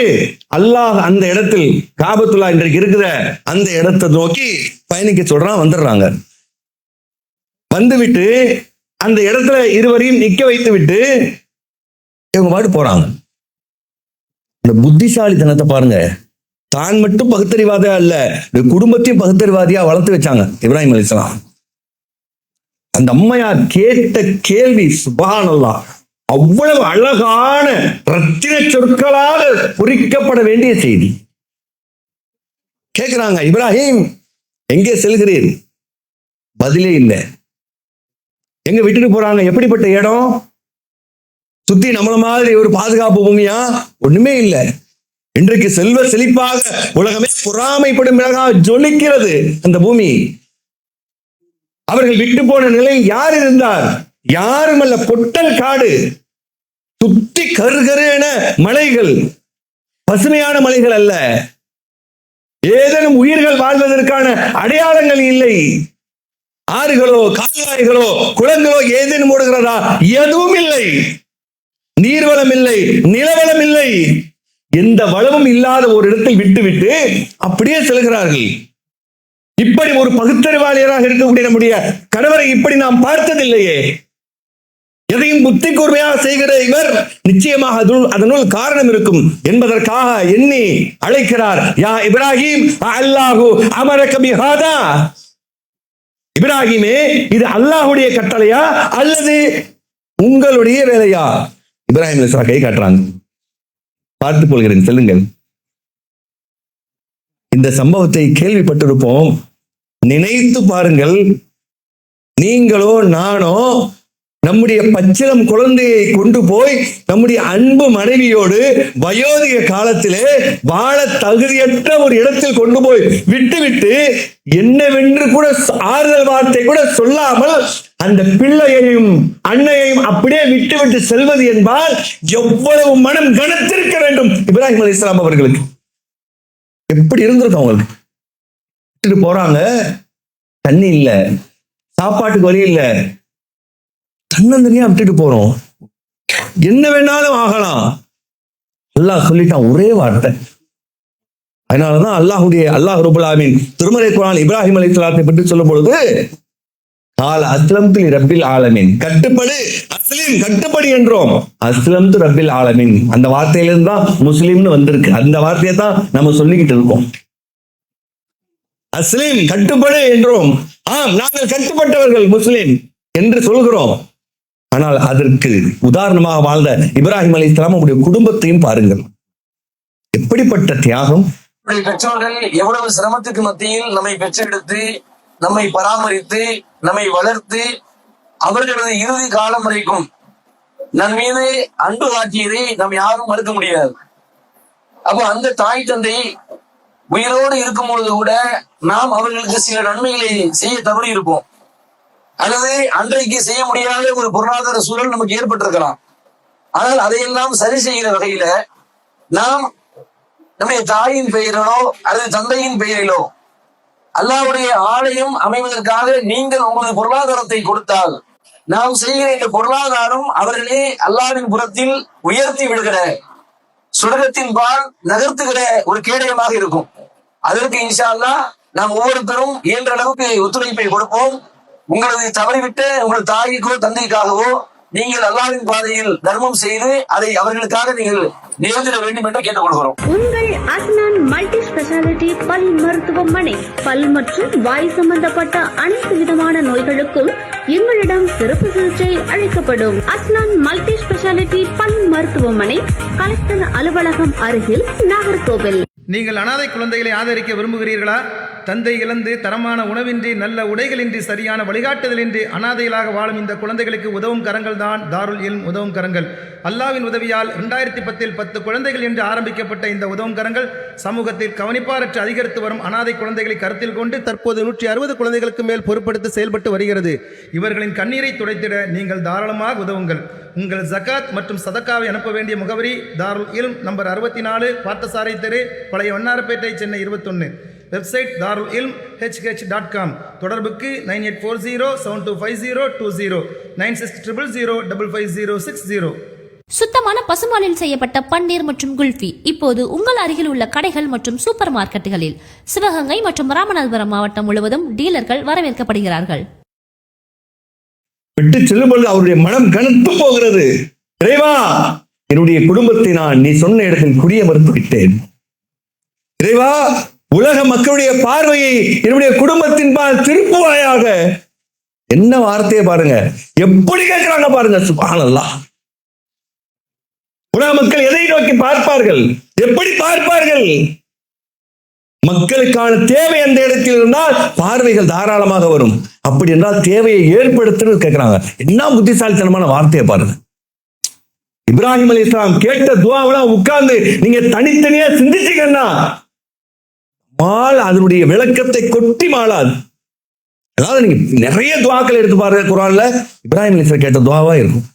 அல்லாஹ் அந்த இடத்தில் காபத்துல்லா இன்றைக்கு இருக்கிற அந்த இடத்தை நோக்கி பயணிக்க சொல்றான். வந்துடுறாங்க. வந்துவிட்டு அந்த இடத்துல இருவரையும் நிக்க வைத்து விட்டு இவங்க பாட்டு போறாங்க. இந்த புத்திசாலித்தனத்தை பாருங்க. தான் மட்டும் பகுத்தறிவாதியா அல்ல, இந்த குடும்பத்தையும் பகுத்தறிவாதியா வளர்த்து வச்சாங்க இப்ராஹிம் அலைஹிஸ்ஸலாம். அந்த அம்மையார் கேட்ட கேள்வி சுப்ஹானல்லாஹ், அவ்வளவு அழகான ரத்தின சொற்களால் குறிக்கப்பட வேண்டிய செய்தி. கேட்கிறாங்க, இப்ராஹிம் எங்கே செல்கிறீர்? பதிலே இல்லை. எங்க விட்டுட்டு போறாங்க? எப்படிப்பட்ட இடம்? சுத்தி நம்மள மாதிரி ஒரு பாதுகாப்பு பூமியா? ஒண்ணுமே இல்லை. இன்றைக்கு செல்வ செழிப்பாக உலகமே பொறாமைப்படும் ஜொலிக்கிறது அந்த பூமி. அவர்கள் விட்டு போன நிலையில் யார் இருந்தார்? யாரும் அல்ல, பொட்டல் காடு, சுத்தி கருகரு மலைகள், பசுமையான மலைகள் அல்ல. ஏதேனும் உயிர்கள் வாழ்வதற்கான அடையாளங்கள் இல்லை. ஆறுகளோ கால்வாய்களோ குளங்களோ ஏதேனும் ஓடுகிறதா? எதுவும் இல்லை. நீர்வளம் இல்லை, நிலவளம் இல்லை. எந்த வளமும் இல்லாத ஒரு இடத்தில் விட்டுவிட்டு அப்படியே செல்கிறார்கள். இப்படி ஒரு பகுத்தறிவாளியராக இருக்கக்கூடிய நம்முடைய கணவரை இப்படி நாம் பார்த்ததில்லையே. எதையும் புத்தி கூர்மையாக செய்கிற இவர் நிச்சயமாக அதனுள் காரணம் இருக்கும் என்பதற்காக எண்ணி அழைக்கிறார். யா இப்ராஹிம் அல்லாஹு அமரக பிஹாதா, இப்ராஹிமே இது அல்லாஹ்வுடைய கட்டளையா அல்லது உங்களுடைய வேலையா? இப்ராஹிம் அலைஹிஸ்ஸலாம் கை காட்டுறாங்க. பார்த்துக் கொள்கிறேன், செல்லுங்கள். இந்த சம்பவத்தை கேள்விப்பட்டிருப்போம். நினைத்து பாருங்கள், நீங்களோ நானோ நம்முடைய பச்சிளம் குழந்தையை கொண்டு போய் நம்முடைய அன்பு மனைவியோடு வயோதிக காலத்திலே வாழ தகுதியற்ற ஒரு இடத்தில் கொண்டு போய் விட்டு என்னவென்று கூட ஆறுதல் வார்த்தை கூட சொல்லாமல் அந்த பிள்ளையையும் அன்னையையும் அப்படியே விட்டு செல்வது என்பால் எவ்வளவு மனம் கனத்திருக்க வேண்டும் இப்ராஹிம் அலைஹிஸ்ஸலாம் அவர்களுக்கு. எப்படி இருந்திருக்கும் அவங்களுக்கு? விட்டுட்டு போறாங்க, தண்ணி இல்ல, சாப்பாட்டுக்கு வழி இல்ல, தன்னந்தனியா விட்டுட்டு போறோம். என்ன வேணாலும் ஆகலாம். அல்லாஹ் சொல்லிட்டான் ஒரே வார்த்தை. அதனாலதான் அல்லாஹ் ரப்பல் ஆலமீன் திருமறை குர்ஆன் இப்ராஹிம் அலைஹிஸ்ஸலாத்தை பற்றி சொல்லும் பொழுது கால அஸ்லம்து ரப்பில் ஆலமீன், கட்டுப்படு அஸ்லிம், கட்டுப்படி என்றோம். அஸ்லம்து ரப்பில் ஆலமீன் அந்த வார்த்தையிலிருந்து தான் முஸ்லிம்னு வந்திருக்கு. அந்த வார்த்தையை தான் நம்ம சொல்லிக்கிட்டு இருக்கோம். அஸ்லிம், கட்டுப்படு என்றோம். ஆம், நாங்கள் கட்டுப்பட்டவர்கள் முஸ்லிம் என்று சொல்கிறோம். ஆனால் அதற்கு உதாரணமாக வாழ்ந்த இப்ராஹிம் அலைஹிஸ்ஸலாம் அவருடைய குடும்பத்தையும் பாருங்கள். எப்படிப்பட்ட தியாகம்! பெற்றோர்கள் எவ்வளவு சிரமத்துக்கு மத்தியில் நம்மை பெற்றெடுத்து நம்மை பராமரித்து நம்மை வளர்த்து அவர்களது இறுதி காலம் வரைக்கும் நம் மீது அன்பு காட்டியதை நாம் யாரும் மறுக்க முடியாது. அப்போ அந்த தாய் தந்தை உயிரோடு இருக்கும் பொழுது கூட நாம் அவர்களுக்கு சில நன்மைகளை செய்ய தவறி இருப்போம், அல்லது அன்றைக்கு செய்ய முடியாத ஒரு பொருளாதார சூழல் நமக்கு ஏற்பட்டிருக்கலாம். ஆனால் அதையெல்லாம் சரி செய்கிற வகையில நாம் நம்முடைய தாயின் பெயரிலோ அல்லது தந்தையின் பெயரிலோ அல்லாஹ்வுடைய ஆலயம் அமைவதற்காக நீங்கள் உங்களது பொருளாதாரத்தை கொடுத்தால் நாம் செய்கிற இந்த பொருளாதாரம் அவர்களே அல்லாஹ்வின் புறத்தில் உயர்த்தி விடுகிற சுரகத்தின் பால் நகர்த்துகிற ஒரு கேடயமாக இருக்கும். அதற்கு இன்ஷா அல்லாஹ் நாம் ஒவ்வொருத்தரும் இயன்ற அளவுக்கு ஒத்துழைப்பை கொடுப்போம். உங்களது தவறிவிட்ட உங்கள் தாய்க்கோ தந்தைக்காகவோ நீங்கள் அல்லாஹ்வின் பாதையில் தர்மம் செய்து அதை அவர்களுக்காக நீங்கள் நிகழ்த்திட வேண்டும் என்று கேட்டுக்கொள்கிறோம். உங்கள் அஸ்னான் மல்டி ஸ்பெஷாலிட்டி பல் மருத்துவமனை பல் மற்றும் வாய் சம்பந்தப்பட்ட அனைத்து விதமான நோய்களுக்கும் எங்களிடம் சிறப்பு சிகிச்சை அளிக்கப்படும். அஸ்னான் மல்டி ஸ்பெஷாலிட்டி பல் மருத்துவமனை, கலெக்டர் அலுவலகம் அருகில், நாகர்கோவில். நீங்கள் அனாதை குழந்தைகளை ஆதரிக்க விரும்புகிறீர்களா? தந்தை இழந்து தரமான உணவின்றி, நல்ல உடைகளின்றி, சரியான வழிகாட்டுதலின்றி அனாதைகளாக வாழும் இந்த குழந்தைகளுக்கு உதவும் கரங்கள் தான் தாருல் இல்ம் உதவும் கரங்கள். அல்லாஹ்வின் உதவியால் 2010 10 குழந்தைகள் என்று ஆரம்பிக்கப்பட்ட இந்த உதவும் கரங்கள் சமூகத்தில் கவனிப்பாரற்று அதிகரித்து வரும் அனாதை குழந்தைகளை கருத்தில் கொண்டு தற்போது 160 குழந்தைகளுக்கு மேல் பொறுப்படுத்தி செயல்பட்டு வருகிறது. இவர்களின் கண்ணீரை துடைத்திட நீங்கள் தாராளமாக உதவுங்கள். உங்கள் ஜகாத் மற்றும் சதக்காவை அனுப்ப வேண்டிய முகவரி தாருல் இல்ம், நம்பர் 64, பார்த்தசாரை தெரு, பழைய வண்ணாரப்பேட்டை, சென்னை 21. வெப்சைட் தாருல் இல்ம் hh.com. தொடர்புக்கு 9840725020, 9600055060. சுத்தமான பசுமாலில் செய்யப்பட்ட பன்னீர் மற்றும் குல்ஃபி இப்போது உங்கள் அருகில் உள்ள கடைகள் மற்றும் சூப்பர் மார்க்கெட்டுகளில் சிவகங்கை மற்றும் ராமநாதபுரம் மாவட்டம் முழுவதும் டீலர்கள் வரவேற்கப்படுகிறார்கள். விட்டு செல்லும் பொழுது அவருடைய மனம் கனத்து போகிறது. இறைவா, என்னுடைய குடும்பத்தை நான் நீ சொன்ன இடத்தில் குடியமர்ந்து விட்டேன். இறைவா, உலக மக்களுடைய பார்வையை என்னுடைய குடும்பத்தின் பால் திருப்புவாயாக. என்ன வார்த்தையை பாருங்க, எப்படி கேட்கிறாங்க பாருங்க. சுப்ஹானல்லாஹ். உலக மக்கள் எதை நோக்கி பார்ப்பார்கள்? எப்படி பார்ப்பார்கள்? மக்களுக்கான தேவை அந்த இடத்தில் இருந்தால் பார்வைகள் தாராளமாக வரும். அப்படி என்றால் தேவையை ஏற்படுத்துன்னு கேட்கிறாங்க. என்ன புத்திசாலித்தனமான வார்த்தையை பாருங்க. இப்ராஹிம் அலைஹிஸ்ஸலாம் கேட்ட துஆவெல்லாம் உட்கார்ந்து நீங்க தனித்தனியா சிந்திச்சீங்கன்னா அதனுடைய விளக்கத்தை கொட்டி மாளாது. அதாவது நீங்க நிறைய துஆக்கள் எடுத்து பாருங்க குர்ஆன்ல, இப்ராஹிம் அலைஹிஸ்ஸலாம் கேட்ட துஆவா இருக்கும்.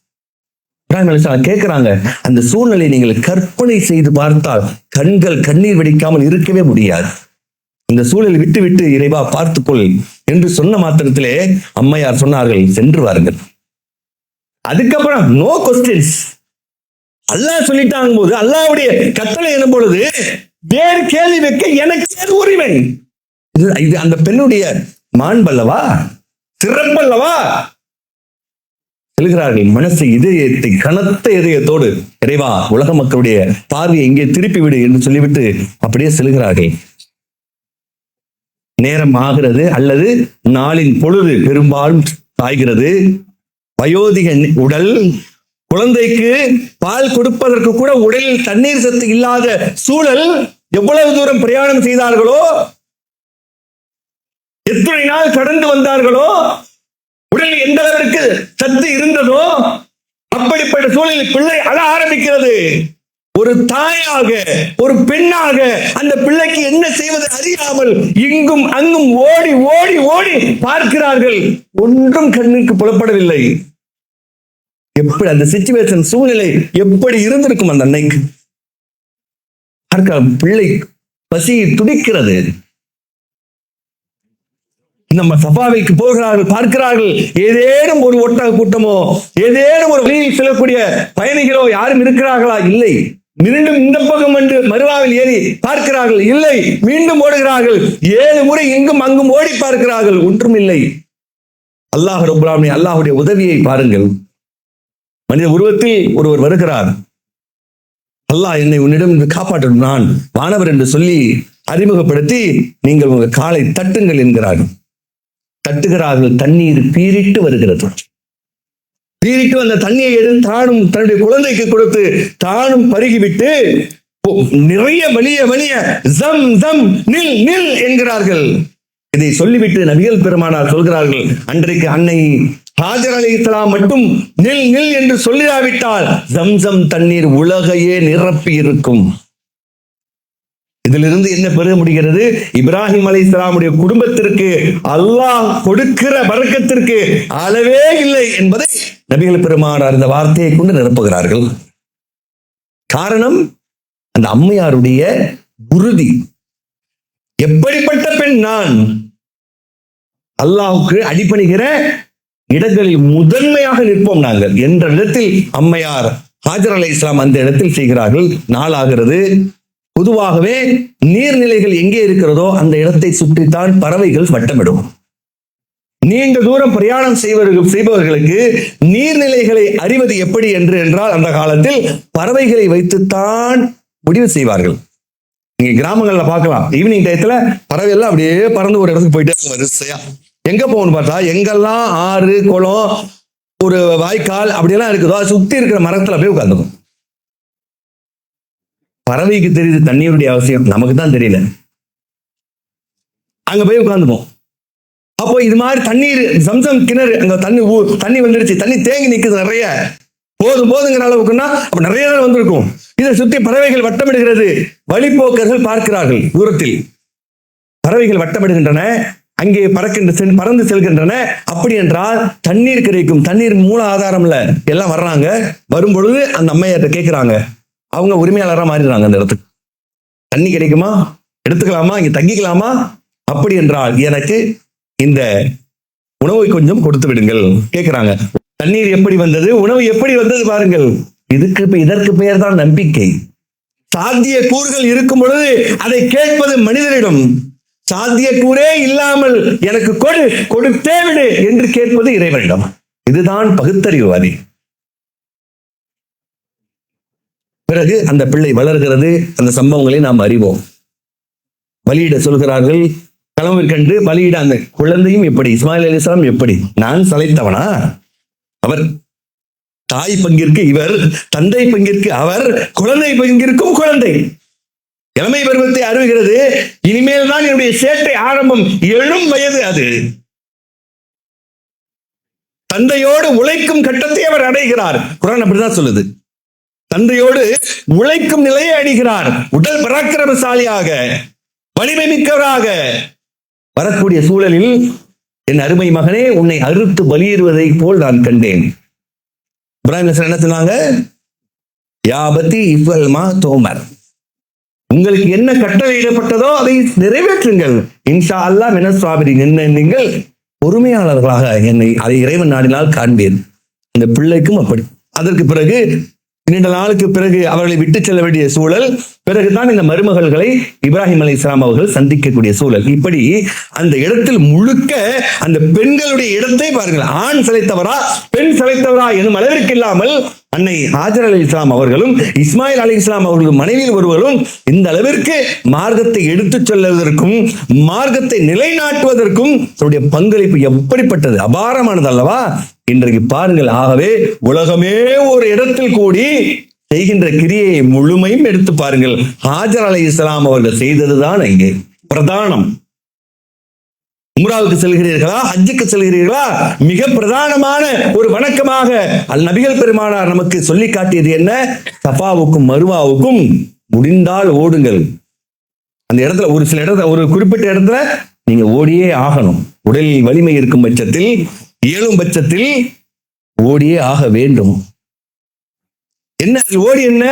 இப்ராஹிம் அலைஹிஸ்ஸலாம் கேட்கிறாங்க, அந்த சூழ்நிலை நீங்கள் கற்பனை செய்து பார்த்தால் கண்கள் கண்ணீர் வெடிக்காமல் இருக்கவே முடியாது. இந்த சூழலை விட்டு விட்டு இறைவா பார்த்துக்கொள் என்று சொன்ன மாத்திரத்திலே அம்மையார் சொன்னார்கள், சென்று வாருங்கள். அதுக்கப்புறம் நோ கொஸ்டின்ஸ். அல்லாஹ் சொல்லிட்டாங்க போது, அல்லாஹ்வுடைய கட்டளை எனும் பொழுது வேறு கேள்வி வைக்க எனக்கு ஏது உரிமை? இது அந்த பெண்ணுடைய மாண்பல்லவா, சிறப்பல்லவா? செல்கிறார்கள். மனசு இதயத்தை கனத்த இதயத்தோடு, இறைவா உலக மக்களுடைய பார்வையை இங்கே திருப்பி விடு என்று சொல்லிவிட்டு அப்படியே செல்கிறார்கள். நேரம் ஆகிறது, அல்லது நாளின் பொழுது பெரும்பாலும் ஆகிறது. வயோதிக உடல், குழந்தைக்கு பால் கொடுப்பதற்கு கூட உடலில் தண்ணீர் சத்து இல்லாத சூழல். எவ்வளவு தூரம் பிரயாணம் செய்தார்களோ, எத்தனை நாள் கடந்து வந்தார்களோ, உடலில் எந்த அளவிற்கு சத்து இருந்ததோ, அப்படிப்பட்ட சூழலில் பிள்ளை அழ ஆரம்பிக்கிறது. ஒரு தாயாக, ஒரு பெண்ணாக அந்த பிள்ளைக்கு என்ன செய்வது அறியாமல் இங்கும் அங்கும் ஓடி ஓடி ஓடி பார்க்கிறார்கள். ஒன்றும் கண்ணுக்கு புலப்படவில்லை. எப்படி அந்த சிச்சுவேஷன், சூழ்நிலை எப்படி இருந்திருக்கும் அந்த அன்னைக்கு? பிள்ளை பசி துடிக்கிறது. நம்ம சபாவைக்கு போகிறார்கள், பார்க்கிறார்கள். ஏதேனும் ஒரு ஒட்டக கூட்டமோ, ஏதேனும் ஒரு வழியில் செல்லக்கூடிய பயணிகளோ யாரும் இருக்கிறார்களா? இல்லை. மீண்டும் இந்த பக்கம் வந்து மருவாவில் ஏறி பார்க்கிறார்கள், இல்லை. மீண்டும் ஓடுகிறார்கள். 7 முறை இங்கும் அங்கும் ஓடி பார்க்கிறார்கள், ஒன்றும் இல்லை. அல்லாஹ் ரப்பல் ஆலமீன், அல்லாஹ்வுடைய உதவியை பாருங்கள். மனித உருவத்தில் ஒருவர் வருகிறார். அல்லாஹ் என்னை உன்னிடம் காப்பாற்றணும், நான் வானவர் என்று சொல்லி அறிமுகப்படுத்தி, நீங்கள் உங்கள் காலை தட்டுங்கள் என்கிறார்கள். தட்டுகிறார்கள். தண்ணீர் பீரிட்டு வருகிறது. பீரிட்டு வந்த தண்ணியை எடுத்து தானும் தன்னுடைய குழந்தைக்கு கொடுத்து தானும் பருகிவிட்டு நிறைய வலிய வலிய ஜம் ஜம் நில் நில் என்கிறார்கள். இதை சொல்லிவிட்டு நபிகள் பெருமானார் சொல்கிறார்கள், அன்றைக்கு அன்னை ஹாஜர் அலைஹிஸ்ஸலாம் மட்டும் நில் நில் என்று சொல்லிடாவிட்டால் ஜம்சம் தண்ணீர் உலகையே நிரப்பி இருக்கும். இதிலிருந்து என்ன பெற முடிகிறது? இப்ராஹிம் அலைஹிஸ்ஸலாமுடைய குடும்பத்திற்கு அல்லாஹ் கொடுக்கிற பரக்கத்திற்கு அளவே இல்லை என்பதை நபிகள் பெருமானார் இந்த வார்த்தையை கொண்டு நிரப்புகிறார்கள். காரணம், அந்த அம்மையாருடைய உறுதி. எப்படிப்பட்ட பெண் நான்? அல்லாஹ்வுக்கு அடிபணிகிற இடங்களில் முதன்மையாக நிற்போம் நாங்கள் என்ற இடத்தில் அம்மையார் ஹாஜர் அலைஹிஸ்ஸலாம் அந்த இடத்தில் செய்கிறார்கள். நாளாகிறது. பொதுவாகவே நீர்நிலைகள் எங்கே இருக்கிறதோ அந்த இடத்தை சுற்றித்தான் பறவைகள் வட்டமிடும். நீண்ட தூரம் பிரயாணம் செய்பவர்களுக்கு நீர்நிலைகளை அறிவது எப்படி என்றால் அந்த காலத்தில் பறவைகளை வைத்துத்தான் முடிவு செய்வார்கள். நீங்க கிராமங்கள்ல பார்க்கலாம், ஈவினிங் டயத்துல பறவை எல்லாம் அப்படியே பறந்து ஒரு இடத்துக்கு போயிட்டே இருக்கும் வரிசையா. எங்க போகணும்னு பார்த்தா எங்கெல்லாம் ஆறு குளம் ஒரு வாய்க்கால் அப்படியெல்லாம் இருக்குதோ அதை சுத்தி இருக்கிற மரத்துல போய் உட்காந்துக்கும். பறவைக்கு தெரியுது தண்ணீருடைய அவசியம், நமக்கு தான் தெரியல. அங்க போய் உட்காந்துப்போம். அப்போ இது மாதிரி தண்ணீர் சம்சம் கிணறு அங்க தண்ணி வந்துருச்சு, தண்ணி தேங்கி நிக்குது நிறைய, போதுங்கிற அளவுக்குன்னா அப்ப நிறைய வந்திருக்கும். இதை சுற்றி பறவைகள் வட்டமிடுகிறது. வழிபோக்கர்கள் பார்க்கிறார்கள். தூரத்தில் பறவைகள் வட்டமிடுகின்றன, அங்கே பறந்து செல்கின்றன. அப்படி என்றால் தண்ணீர் கிடைக்கும். தண்ணீர் மூல ஆதாரம் இல்ல. எல்லாம் வர்றாங்க. வரும் பொழுது அந்த அம்மையார்ட்ட கேட்கிறாங்க. அவங்க உரிமையாளராக மாறிடுறாங்க. அந்த இடத்துக்கு தண்ணி கிடைக்குமா, எடுத்துக்கலாமா, இங்க தங்கிக்கலாமா? அப்படி என்றால் எனக்கு இந்த உணவை கொஞ்சம் கொடுத்து விடுங்கள் கேட்கிறாங்க. தண்ணீர் எப்படி வந்தது, உணவு எப்படி வந்தது பாருங்கள். இதற்கு பெயர் தான் நம்பிக்கை. சாத்திய கூறுகள் இருக்கும் பொழுது அதை கேட்பது மனிதரிடம். சாத்திய கூறே இல்லாமல் எனக்கு கொடுத்தே விடு என்று கேட்பது இறைவனிடம். இதுதான் பகுத்தறிவுவாதி. பிறகு அந்த பிள்ளை வளர்கிறது. அந்த சம்பவங்களை நாம் அறிவோம். பலியிட சொல்கிறார்கள். கனவிற்கண்டு பலியிட அந்த குழந்தையும் எப்படி, இஸ்மாயில் அலைஹிஸ்ஸலாம் எப்படி, நான் சளைத்தவனா? அவர் தாய் பங்கிற்கு இவர், தந்தை பங்கிற்கு அவர், குழந்தை பங்கிற்கும் குழந்தை. இளமை பருவத்தை அருகிறது. இனிமேல் தான் என்னுடைய சேட்டை ஆரம்பம். 7 வயது. அது தந்தையோடு உழைக்கும் கட்டத்தை அவர் அடைகிறார். குர்ஆன் அப்படிதான் சொல்லுது. தந்தையோடு உழைக்கும் நிலையை அடைகிறார். உடல் பராக்கிரமசாலியாக, வலிமை மிக்கவராக வரக்கூடிய சூழலில் என் அருமை மகனே, உன்னை அறுத்து பலியிடுவதை போல் நான் கண்டேன். இப்ராஹிம் அலைஹிஸ்ஸலாம் என்ன சொன்னாங்க? யாபதி இஃபல் மா தோமர், உங்களுக்கு என்ன கட்டளையிடப்பட்டதோ அதை நிறைவேற்றுங்கள். இன்ஷா அல்லாஹ் மினஸ் சாபிரீன், என்ன நீங்கள் பொறுமையாளர்களாக என்னை அதை இறைவன் நாடினால் காண்பேன். இந்த பிள்ளைக்கும் அப்படி. அதற்கு பிறகு நீண்ட நாளுக்கு பிறகு அவர்களை விட்டு செல்ல வேண்டிய சூழல். பிறகுதான் இந்த மருமகள்களை இப்ராஹிம் அலைஹிஸ்ஸலாம் அவர்கள் சந்திக்கக்கூடிய சூழல். இப்படி அந்த இடத்தில் முழுக்க அந்த பெண்களுடைய இடத்தை பாருங்கள். ஆண் சளைத்தவரா பெண் சளைத்தவரா எனும் அளவிற்கு இல்லாமல் அன்னை ஹாஜர் அலைஹிஸ்ஸலாம் அவர்களும் இஸ்மாயில் அலைஹிஸ்ஸலாம் அவர்களும் மனைவியில் ஒருவரும் இந்த அளவிற்கு மார்க்கத்தை எடுத்துச் செல்வதற்கும் மார்க்கத்தை நிலைநாட்டுவதற்கும் அவருடைய பங்களிப்பு எப்படிப்பட்டது, அபாரமானது அல்லவா? இன்றைக்கு பாருங்கள். ஆகவே உலகமே ஒரு இடத்தில் கூடி செய்கின்ற கிரியை முழுமையும் எடுத்து பாருங்கள். ஹாஜர் அலைஹிஸ்ஸலாம் அவர்கள் செய்ததுதான் இங்கே பிரதானம். உம்ராவுக்கு செல்கிறீர்களா, ஹஜ்ஜுக்கு செல்கிறீர்களா, மிக பிரதானமான ஒரு வணக்கமாக நபிகள் பெருமானார் நமக்கு சொல்லி காட்டியது என்ன? சஃபாவுக்கும் மருவாவுக்கும் முடிந்தால் ஓடுங்கள். அந்த இடத்துல ஒரு சில இடத்துல, ஒரு குறிப்பிட்ட இடத்துல நீங்க ஓடியே ஆகணும். உடலில் வலிமை இருக்கும் பட்சத்தில், இயலும் பட்சத்தில் ஓடியே ஆக வேண்டும். என்ன ஓடி என்ன?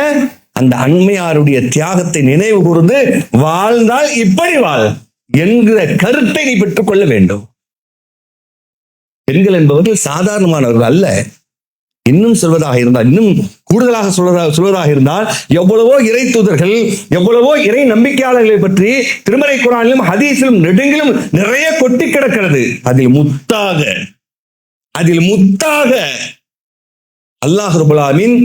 அந்த அண்மையாருடைய தியாகத்தை நினைவு கூர்ந்து வாழ்ந்தால் இப்படி வாழ் என்கிற கருத்தை நீ பெற்றுக் கொள்ள வேண்டும். பெண்கள் என்பவர்கள் சாதாரணமானவர்கள் அல்ல. இன்னும் சொல்வதாக இருந்தால், இன்னும் கூடுதலாக சொல்வதாக இருந்தால், எவ்வளவோ இறை தூதர்கள், எவ்வளவோ இறை நம்பிக்கையாளர்களை பற்றி திருமறை குர்ஆனிலும் ஹதீஸிலும் நெடுங்கிலும் நிறைய கொட்டி கிடக்கிறது. அதில் முத்தாக அல்லாஹ் ரப்பல் ஆலமீன்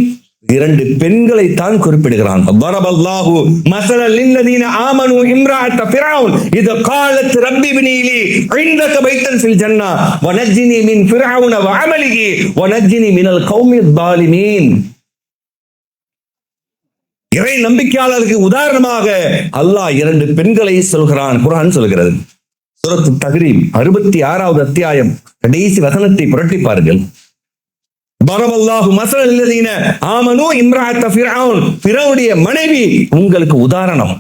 2 பெண்களை தான் குறிப்பிடுகிறான். பரபல்லாஹு மஸலல் லில்லதீன ஆமனு இம்ராஅத் ஃபிரௌன் இத قالت ரப்பி இப்னி லி இன்தக பைத்தன் ஃபில் ஜன்னah வனஜ்ஜினி மின் ஃபிரௌன வஅமலிஹி வனஜ்ஜினி மினல் கௌமில் ஸாலிமீன். இறை நம்பிக்கையாளருக்கு உதாரணமாக அல்லாஹ் 2 பெண்களை சொல்கிறான். குர்ஆன் சொல்கிறது. சூரத்து தஹ்ரீம் 66வது அத்தியாயம் கடைசி வசனத்தை புரட்டி பாருங்கள். பரபல்லாஹு மஸலல் லல்லதீன ஆமனு இம்ராஅத் ஃபிரௌன், ஃபிரௌனுடைய மனைவி உங்களுக்கு உதாரணம்.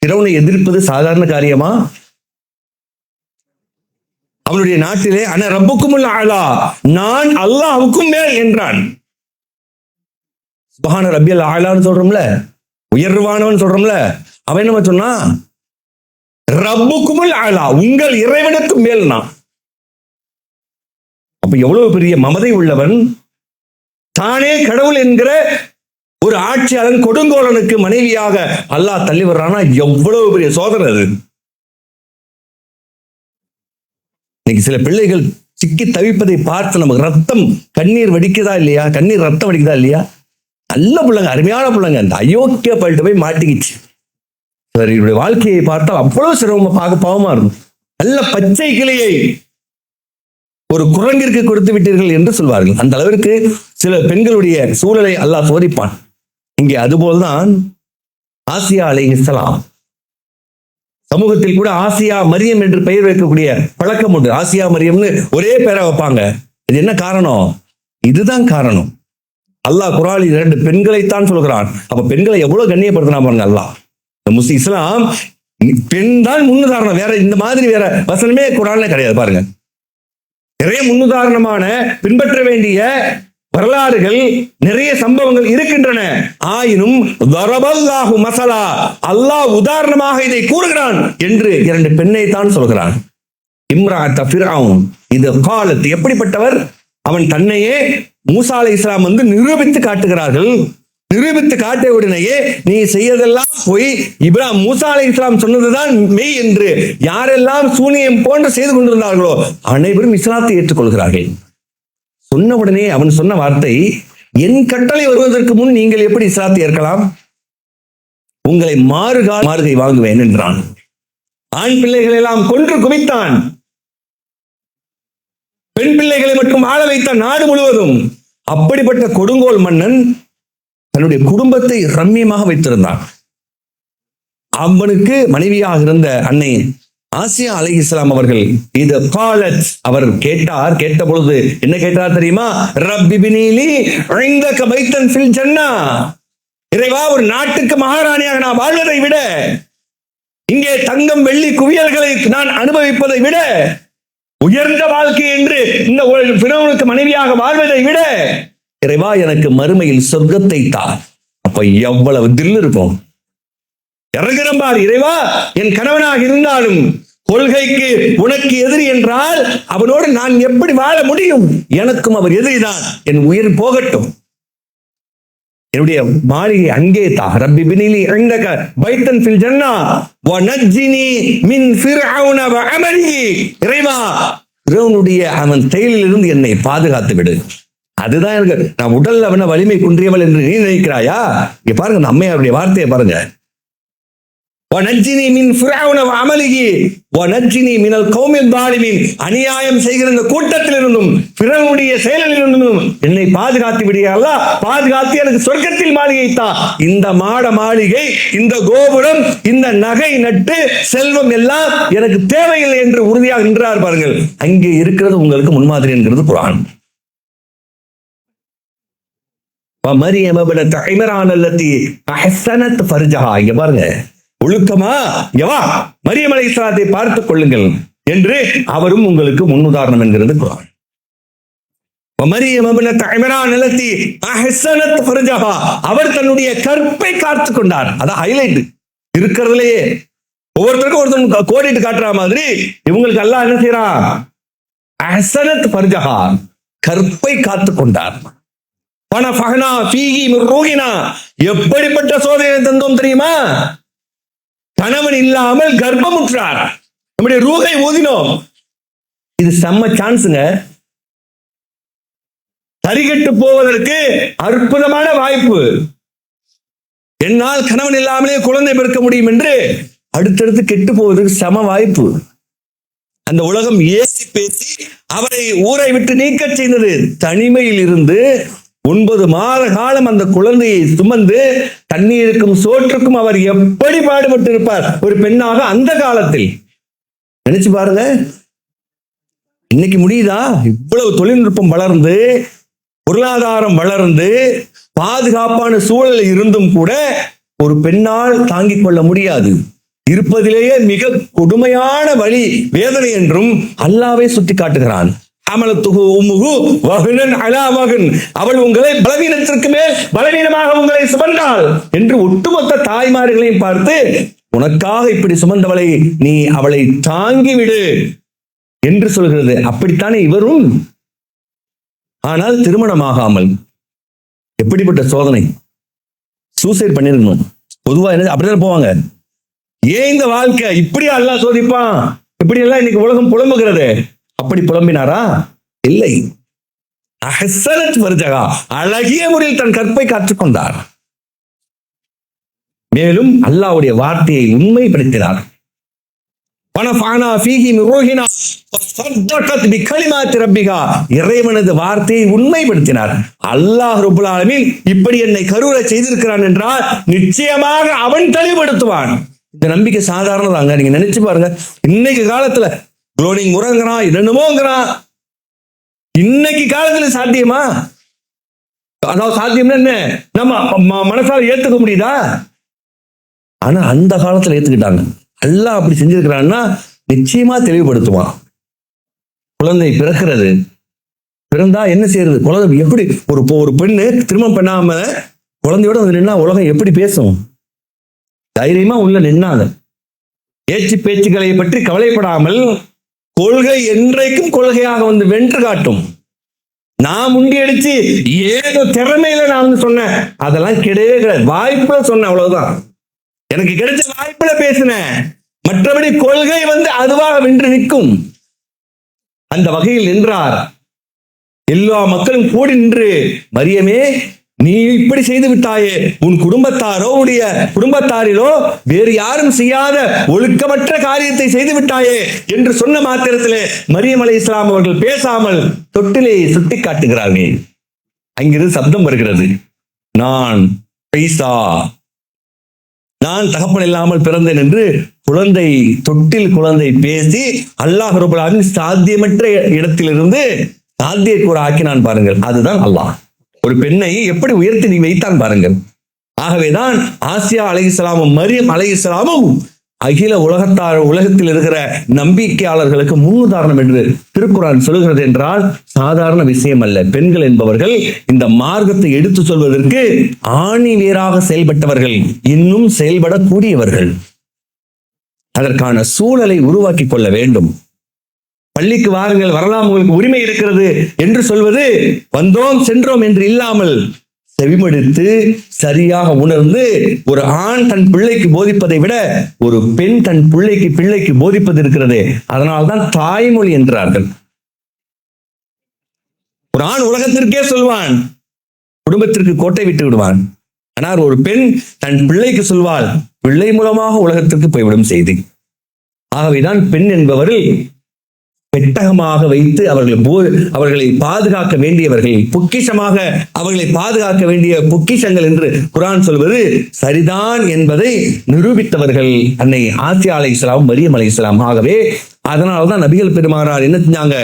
ஃபிரௌனை எதிர்ப்பது சாதாரண காரியமா? அவனுடைய நாட்டிலே அன ரப்புக்குமுல் அலா, நான் அல்லாஹ்வுக்கும் மேல் என்றான். சுப்ஹான ரப்பியல் அலான்னு சொல்றோம்ல, உயர்வானவன் சொல்றோம்ல, அவன் என்ன சொன்னா? ரப்புக்குமுல் அலா, உங்கள் இறைவனுக்கு மேல் நான். அப்ப எவ்வளவு பெரிய மமதை உள்ளவன், தானே கடவுள் என்கிற ஒரு ஆட்சியாளன் கொடுங்கோலனுக்கு மனைவியாக அல்லாஹ் தள்ளி வர்றானா எவ்வளவு பெரிய சோதனை அது. இன்னைக்கு சில பிள்ளைகள் சிக்கி தவிப்பதை பார்த்து நமக்கு ரத்தம் கண்ணீர் வடிக்குதா இல்லையா, கண்ணீர் ரத்தம் வடிக்குதா இல்லையா? நல்ல பிள்ளைங்க, அருமையான பிள்ளைங்க, அந்த அயோக்கிய பல்ட்டு போய் மாட்டிக்கிச்சு. சரி, இவருடைய வாழ்க்கையை பார்த்தால் அவ்வளவு சிரமமா பார்க்க பாவமா இருக்கும். நல்ல பச்சை கிளையை ஒரு குரங்கிற்கு கொடுத்து விட்டீர்கள் என்று சொல்வார்கள். அந்த அளவிற்கு சில பெண்களுடைய சூழலை அல்லாஹ் சோதிப்பான். இங்கே அதுபோல்தான் ஆசியா அலைஹிஸ்ஸலாம் சமூகத்தில் கூட ஆசியா மரியம் என்று பெயர் வைக்கக்கூடிய பழக்கம் உண்டு. ஆசியா மரியம்னு ஒரே பெயரை வைப்பாங்க. இது என்ன காரணம்? இதுதான் காரணம். அல்லாஹ் குர்ஆனில் 2 பெண்களைத்தான் சொல்கிறான். அப்ப பெண்களை எவ்வளவு கண்ணியப்படுத்தினா பாருங்க அல்லாஹ். இஸ்லாம் பெண் தான் முன்னுதாரணம், வேற இந்த மாதிரி வேற வசனமே குர்ஆன்ல கிடையாது. பாருங்க, நிறைய முன்னுதாரணமான பின்பற்ற வேண்டிய வரலாறுகள், நிறைய சம்பவங்கள் இருக்கின்றன. ஆயினும் தரபல்லாஹு மஸலா, அல்லாஹ் உதாரணமாக இதை கூறுகிறான் என்று 2 பெண்ணை தான் சொல்கிறான். இம்ராஅத் ஃபிர்அவுன் இது காலத், எப்படிப்பட்டவர்? அவன் தன்னையே மூசா அலைஹிஸ்ஸலாம் நிரூபித்து காட்டுகிறார்கள். நிரூபித்து காட்டிய உடனேயே நீ செய்யதெல்லாம் போய் மூசா அலைஹிஸ்ஸலாம் சொன்னதுதான் மெய் என்று யாரெல்லாம் சூனியம் போன்று செய்து கொண்டிருந்தார்களோ அனைவரும் இஸ்லாத்தை ஏற்றுக்கொள்கிறார்கள். சொன்ன உடனே அவன் சொன்ன வார்த்தை, என் கட்டளை வருவதற்கு முன் நீங்கள் எப்படி இஸ்லாத்தை ஏற்கலாம்? உங்களை மாறுகை வாங்குவேன் என்றான். ஆண் பிள்ளைகளை எல்லாம் கொன்று குவித்தான். பெண் பிள்ளைகளை மட்டும் ஆள வைத்தான் நாடு முழுவதும். அப்படிப்பட்ட கொடுங்கோல் மன்னன் தன்னுடைய குடும்பத்தை ரம்மியமாக வைத்திருந்தான். அவனுக்கு மனைவியாக இருந்த அன்னை ஆசியா அலைஹிஸ்ஸலாம் அவர்கள் இது காலத், அவர் கேட்ட பொழுது என்ன கேட்டார் தெரியுமா? ரப்பி பினிலி இந்தக பைத்தன் ஃபில் ஜன்னா, இறைவா ஒரு நாட்டுக்கு மகாராணியாக நான் வாழ்வதை விட, இங்கே தங்கம் வெள்ளி குவியல்களை நான் அனுபவிப்பதை விட, உயர்ந்த வாழ்க்கை என்று இந்த ஃபிரௌனுக்கு மனைவியாக வாழ்வதை விட, இறைவா எனக்கு மறுமையில் சொர்க்கத்தை தா. அப்ப எவ்வளவு தில் இருக்கும். இறங்குறம்பார், இறைவா என் கணவனாக இருந்தாலும் கொள்கைக்கு உனக்கு எதிரி என்றால் அவனோடு நான் எப்படி வாழ முடியும்? எனக்கும் அவர் எதிரிதான், என் உயிர் போகட்டும், என்னுடைய மாளிகை அங்கே தா. ரப்பி பினிலி இந்தக பைத்தன் ஃபில் ஜன்னா வ நஜ்ஜினி மின் ஃபிர்அவுன வ அமலிஹி, இறைவா ஃபிரௌனுடைய அவன் செயலிலிருந்து என்னை பாதுகாத்து விடு. அதுதான் எனக்கு, நான் உடல் அவன வலிமை குன்றியவள் என்று நீ நினைக்கிறாயா? இங்க பாருங்க, அந்த அம்மையாருடைய வார்த்தையை பாருங்க. அநியாயம் செய்கிற இந்த கூட்டத்திலிருந்தும் பிறனுடைய செயலிலிருந்தும் என்னை பாதுகாத்து விடியா, பாதுகாத்து எனக்கு சொர்க்கத்தில் மாளிகை தா. இந்த மாட மாளிகை, இந்த கோபுரம், இந்த நகை நட்டு செல்வம் எல்லாம் எனக்கு தேவையில்லை என்று உறுதியாக நின்றார் பாருங்கள். அங்கே இருக்கிறது உங்களுக்கு முன்மாதிரி என்கிறது குர்ஆன். மரியம் இப்னத் இம்ரான் அல்லதி அஹ்ஸனத் ஃபர்ஜஹா, இங்க பாருங்க, ஒழுக்கமா எவா மரியம் அலைஹிஸ்ஸலாத்தை பார்த்துக் கொள்ளுங்கள் என்று அவரும் உங்களுக்கு முன்னுதாரணம் என்கிறது குர்ஆன். மரியம் இப்னத் இம்ரான் அல்லதி அஹ்ஸனத் ஃபர்ஜஹா, அவர் தன்னுடைய கற்பை காத்துக் கொண்டார். அதான் ஹைலைட் இருக்கிறதுலயே. ஒவ்வொருத்தருக்கும் ஒருத்தர் கோடிட்டு காட்டுற மாதிரி இவங்களுக்கு அல்லாஹ் என்ன செய்யறான்? அஹ்ஸனத் ஃபர்ஜஹா, கற்பை காத்துக் கொண்டார். எப்படிப்பட்ட சோதனை தந்தோம் தெரியுமா? கணவன் இல்லாமல் கர்ப்பமுற்றார், நம்முடைய ரூஹை ஊதினோம். இது செம்ம சான்ஸுங்க. சரிகட்டு போவதற்கு அற்புதமான வாய்ப்பு. என்னால் கணவன் இல்லாமலே குழந்தை பிறக்க முடியும் என்று அடுத்தடுத்து கெட்டு போவதற்கு சம வாய்ப்பு. அந்த உலகம் ஏசி பேசி அவரை ஊரை விட்டு நீக்க செய்தது. தனிமையில் இருந்து 9 மாத காலம் அந்த குழந்தையை சுமந்து தண்ணீருக்கும் சோற்றுக்கும் அவர் எப்படி பாடுபட்டு இருப்பார் ஒரு பெண்ணாக அந்த காலத்தில். நினைச்சு பாருங்க, இன்னைக்கு முடியுதா? இவ்வளவு தொழில்நுட்பம் வளர்ந்து, பொருளாதாரம் வளர்ந்து, பாதுகாப்பான சூழல் இருந்தும் கூட ஒரு பெண்ணால் தாங்கிக் கொள்ள முடியாது. இருப்பதிலேயே மிக கொடுமையான வலி, வேதனை என்றும் அல்லாஹ்வே சுட்டி காட்டுகிறான். அவள் உங்களை பலவீனத்திற்கு மேல் பலவீனமாக உங்களை சுமந்தாள் என்று ஒட்டுமொத்த தாய்மார்களையும் பார்த்து, உனக்காக இப்படி சுமந்தவளை நீ அவளை தாங்கிவிடு என்று சொல்கிறது. அப்படித்தானே இவரும். ஆனால் திருமணமாகாமல் எப்படிப்பட்ட சோதனை! சூசைட் பண்ணிருக்கணும். பொதுவா என்ன அப்படிதான் போவாங்க. ஏன் இந்த வாழ்க்கை இப்படியா அல்லாஹ் சோதிப்பான்? இப்படி எல்லாம் இன்னைக்கு உலகம் புலம்புகிறது. அப்படி புலம்பினாரா? இல்லை. அஹ்ஸனத் ஃபர்ஜஹா, அழகிய முறையில் தன் கற்பை காத்துக்கொண்டார். மேலும் அல்லாஹ்வுடைய வார்த்தையை உண்மைப்படுத்தினார். வனஃபஅனா ஃபீஹி மின் ரூஹினா வஸத்தகத் பிகலிமாத்தி ரப்பிஹா, இறைவனது வார்த்தையை உண்மைப்படுத்தினார். அல்லாஹ் ரப்பல் ஆலமீன் இப்படி என்னை கருவுற செய்திருக்கிறான் என்றால் நிச்சயமாக அவன் தெளிவுபடுத்துவான். இந்த நம்பிக்கை சாதாரணதாங்க. நீங்க நினைச்சு பாருங்க. இன்னைக்கு காலத்துல குளோனிங் முறைங்கிறான், என்னமோங்கிறான். இன்னைக்கு காலத்துல சாத்தியமா? அதாவது சாத்தியம்னா என்ன? நம்ம மனசால ஏத்துக்க முடியுதா? ஆனா அந்த காலத்துல ஏத்துக்கிட்டாங்க. அல்லாஹ் அப்படி செஞ்சிருக்கிறான்னா நிச்சயமா தெளிவுபடுத்துவான். குழந்தை பிறக்கிறது, பிறந்தா என்ன செய்யறது? குழந்தை எப்படி ஒரு பெண்ணு திருமணம் பண்ணாம குழந்தையோட வந்து நின்னா உலகம் எப்படி பேசும்? தைரியமா உள்ள நின்னாங்க. ஏச்சு பேச்சுக்களை பற்றி கவலைப்படாமல் கொள்கை என்றைக்கும் கொள்கையாக வந்து வென்று காட்டும். நான் முண்டியடிச்சு ஏதோ திறமையில நான் வந்து சொன்னேன், அதெல்லாம் கிடையவே கிடையாது. வாய்ப்புல சொன்னேன், அவ்வளவுதான். எனக்கு கிடைச்ச வாய்ப்புல பேசினேன். மற்றபடி கொள்கை வந்து அதுவாக வென்று நிற்கும். அந்த வகையில் நின்றார். எல்லா மக்களும் கூடி நின்று, மரியமே நீ இப்படி செய்து விட்டாயே, உன் குடும்பத்தாரோ உடைய குடும்பத்தாரிலோ வேறு யாரும் செய்யாத ஒழுக்கமற்ற காரியத்தை செய்து விட்டாயே என்று சொன்ன மாத்திரத்திலே மரியம் அலைஹிஸ்ஸலாம் அவர்கள் பேசாமல் தொட்டிலே சுட்டி காட்டுகிறார்கள். அங்கிருந்து சப்தம் வருகிறது, நான் ஈசா, நான் தகப்பன் இல்லாமல் பிறந்தேன் என்று குழந்தை தொட்டில் குழந்தை பேசி அல்லாஹ் ரப்பல் ஆலமீன் சாத்தியமற்ற இடத்திலிருந்து சாத்தியக்கூற ஆக்கினான் பாருங்கள். அதுதான் அல்லாஹ். ஒரு பெண்ணை எப்படி உயர்த்தி நீ வைத்தான் பாருங்கள். ஆகவேதான் ஆசியா அலைஹிஸ்ஸலாமும் மரியம் அலைஹிஸ்ஸலாமும் அகில உலகத்தில் இருக்கிற நம்பிக்கையாளர்களுக்கு முன்னுதாரணம் என்று திருக்குர்ஆன் சொல்கிறது என்றால் சாதாரண விஷயம் அல்ல. பெண்கள் என்பவர்கள் இந்த மார்க்கத்தை எடுத்து சொல்வதற்கு ஆணி வேறாக செயல்பட்டவர்கள், இன்னும் செயல்படக்கூடியவர்கள். அதற்கான சூழலை உருவாக்கி கொள்ள வேண்டும். பள்ளிக்கு வாருங்கள், வரலாம், உங்களுக்கு உரிமை இருக்கிறது என்று சொல்வது வந்தோம் சென்றோம் என்று இல்லாமல் செவிமடுத்து சரியாக உணர்ந்து, ஒரு ஆண் தன் பிள்ளைக்கு போதிப்பதை விட ஒரு பெண் தன் பிள்ளைக்கு போதிப்பது இருக்கிறது. அதனால்தான் தாய்மொழி என்றார்கள். ஒரு ஆண் உலகத்திற்கே சொல்வான், குடும்பத்திற்கு கோட்டை விட்டு விடுவான். ஆனால் ஒரு பெண் தன் பிள்ளைக்கு சொல்வாள், பிள்ளை மூலமாக உலகத்திற்கு போய்விடும் செய்தி. ஆகவேதான் பெண் என்பவர்கள் பெட்டகமாக வைத்து அவர்களை பாதுகாக்க வேண்டியவர்கள், பொக்கிஷமாக அவர்களை பாதுகாக்க வேண்டிய பொக்கிஷங்கள் என்று குர்ஆன் சொல்வது சரிதான் என்பதை நிரூபித்தவர்கள் அன்னை ஆசியா அலைஹிஸ்ஸலாம், மரியம் அலைஹிஸ்ஸலாம். ஆகவே அதனால்தான் நபிகள் பெருமானார் என்ன செஞ்சாங்க?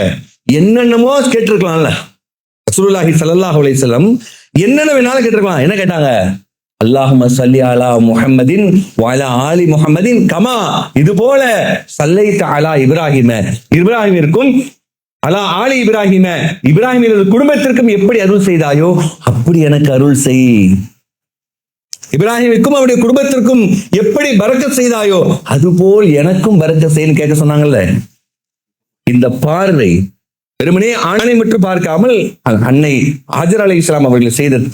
என்னென்னமோ கேட்டிருக்கலாம்ல. ரசூலுல்லாஹி ஸல்லல்லாஹு அலைஹி வஸல்லம் என்னென்ன வேணாலும் கேட்டிருக்கலாம். என்ன கேட்டாங்க? அல்லாஹும்ம ஸல்லி அலா முஹம்மதின் வ அலா ஆலி முஹம்மதின் கமா, இது போல ஸல்லைத அலா இப்ராஹிமிற்கும் அலா ஆலி இப்ராஹிமின் குடும்பத்திற்கும் எப்படி அருள் செய்தாயோ அப்படி எனக்கு அருள் செய். இப்ராஹிமுக்கும் அவருடைய குடும்பத்திற்கும் எப்படி பரக்கத் செய்தாயோ அதுபோல் எனக்கும் பரக்கத் செய்யன்னு கேட்க சொன்னாங்கல்ல. இந்த பார்வை வெறுமனே ஆணை மட்டும் பார்க்காமல் அன்னை ஹாஜர் அலைஹிஸ்ஸலாம் அவர்கள் செய்த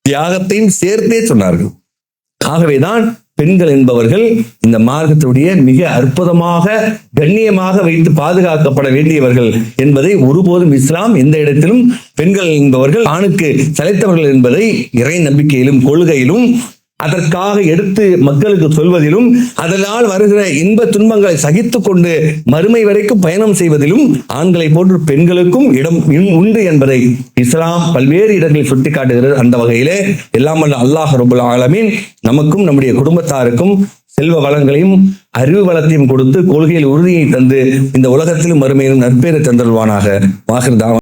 தியாகத்தையும் சேர்த்தே சொன்னார்கள். ஆகவேதான் பெண்கள் என்பவர்கள் இந்த மார்க்கத்துடைய மிக அற்புதமாக கண்ணியமாக வைத்து பாதுகாக்கப்பட வேண்டியவர்கள் என்பதை ஒருபோதும் இஸ்லாம் எந்த இடத்திலும் பெண்கள் என்பவர்கள் ஆணுக்கு சளைத்தவர்கள் என்பதை இறை நம்பிக்கையிலும் கொள்கையிலும் அதற்காக எடுத்து மக்களுக்கு சொல்வதிலும் அதனால் வருகிற இன்ப துன்பங்களை சகித்துக் கொண்டு மறுமை வரைக்கும் பயணம் செய்வதிலும் ஆண்களை போன்று பெண்களுக்கும் இடம் உண்டு என்பதை இஸ்லாம் பல்வேறு இடங்களில் சுட்டிக்காட்டுகிறது. அந்த வகையிலே எல்லாம் வல்ல அல்லாஹ் ரப்பல் ஆலமீன் நமக்கும் நம்முடைய குடும்பத்தாருக்கும் செல்வ வளங்களையும் அறிவு வளத்தையும் கொடுத்து கொள்கையில் உறுதியை தந்து இந்த உலகத்திலும் மறுமையிலும் நற்பேறு தந்தல்வானாக. வாஹிர் தாவா.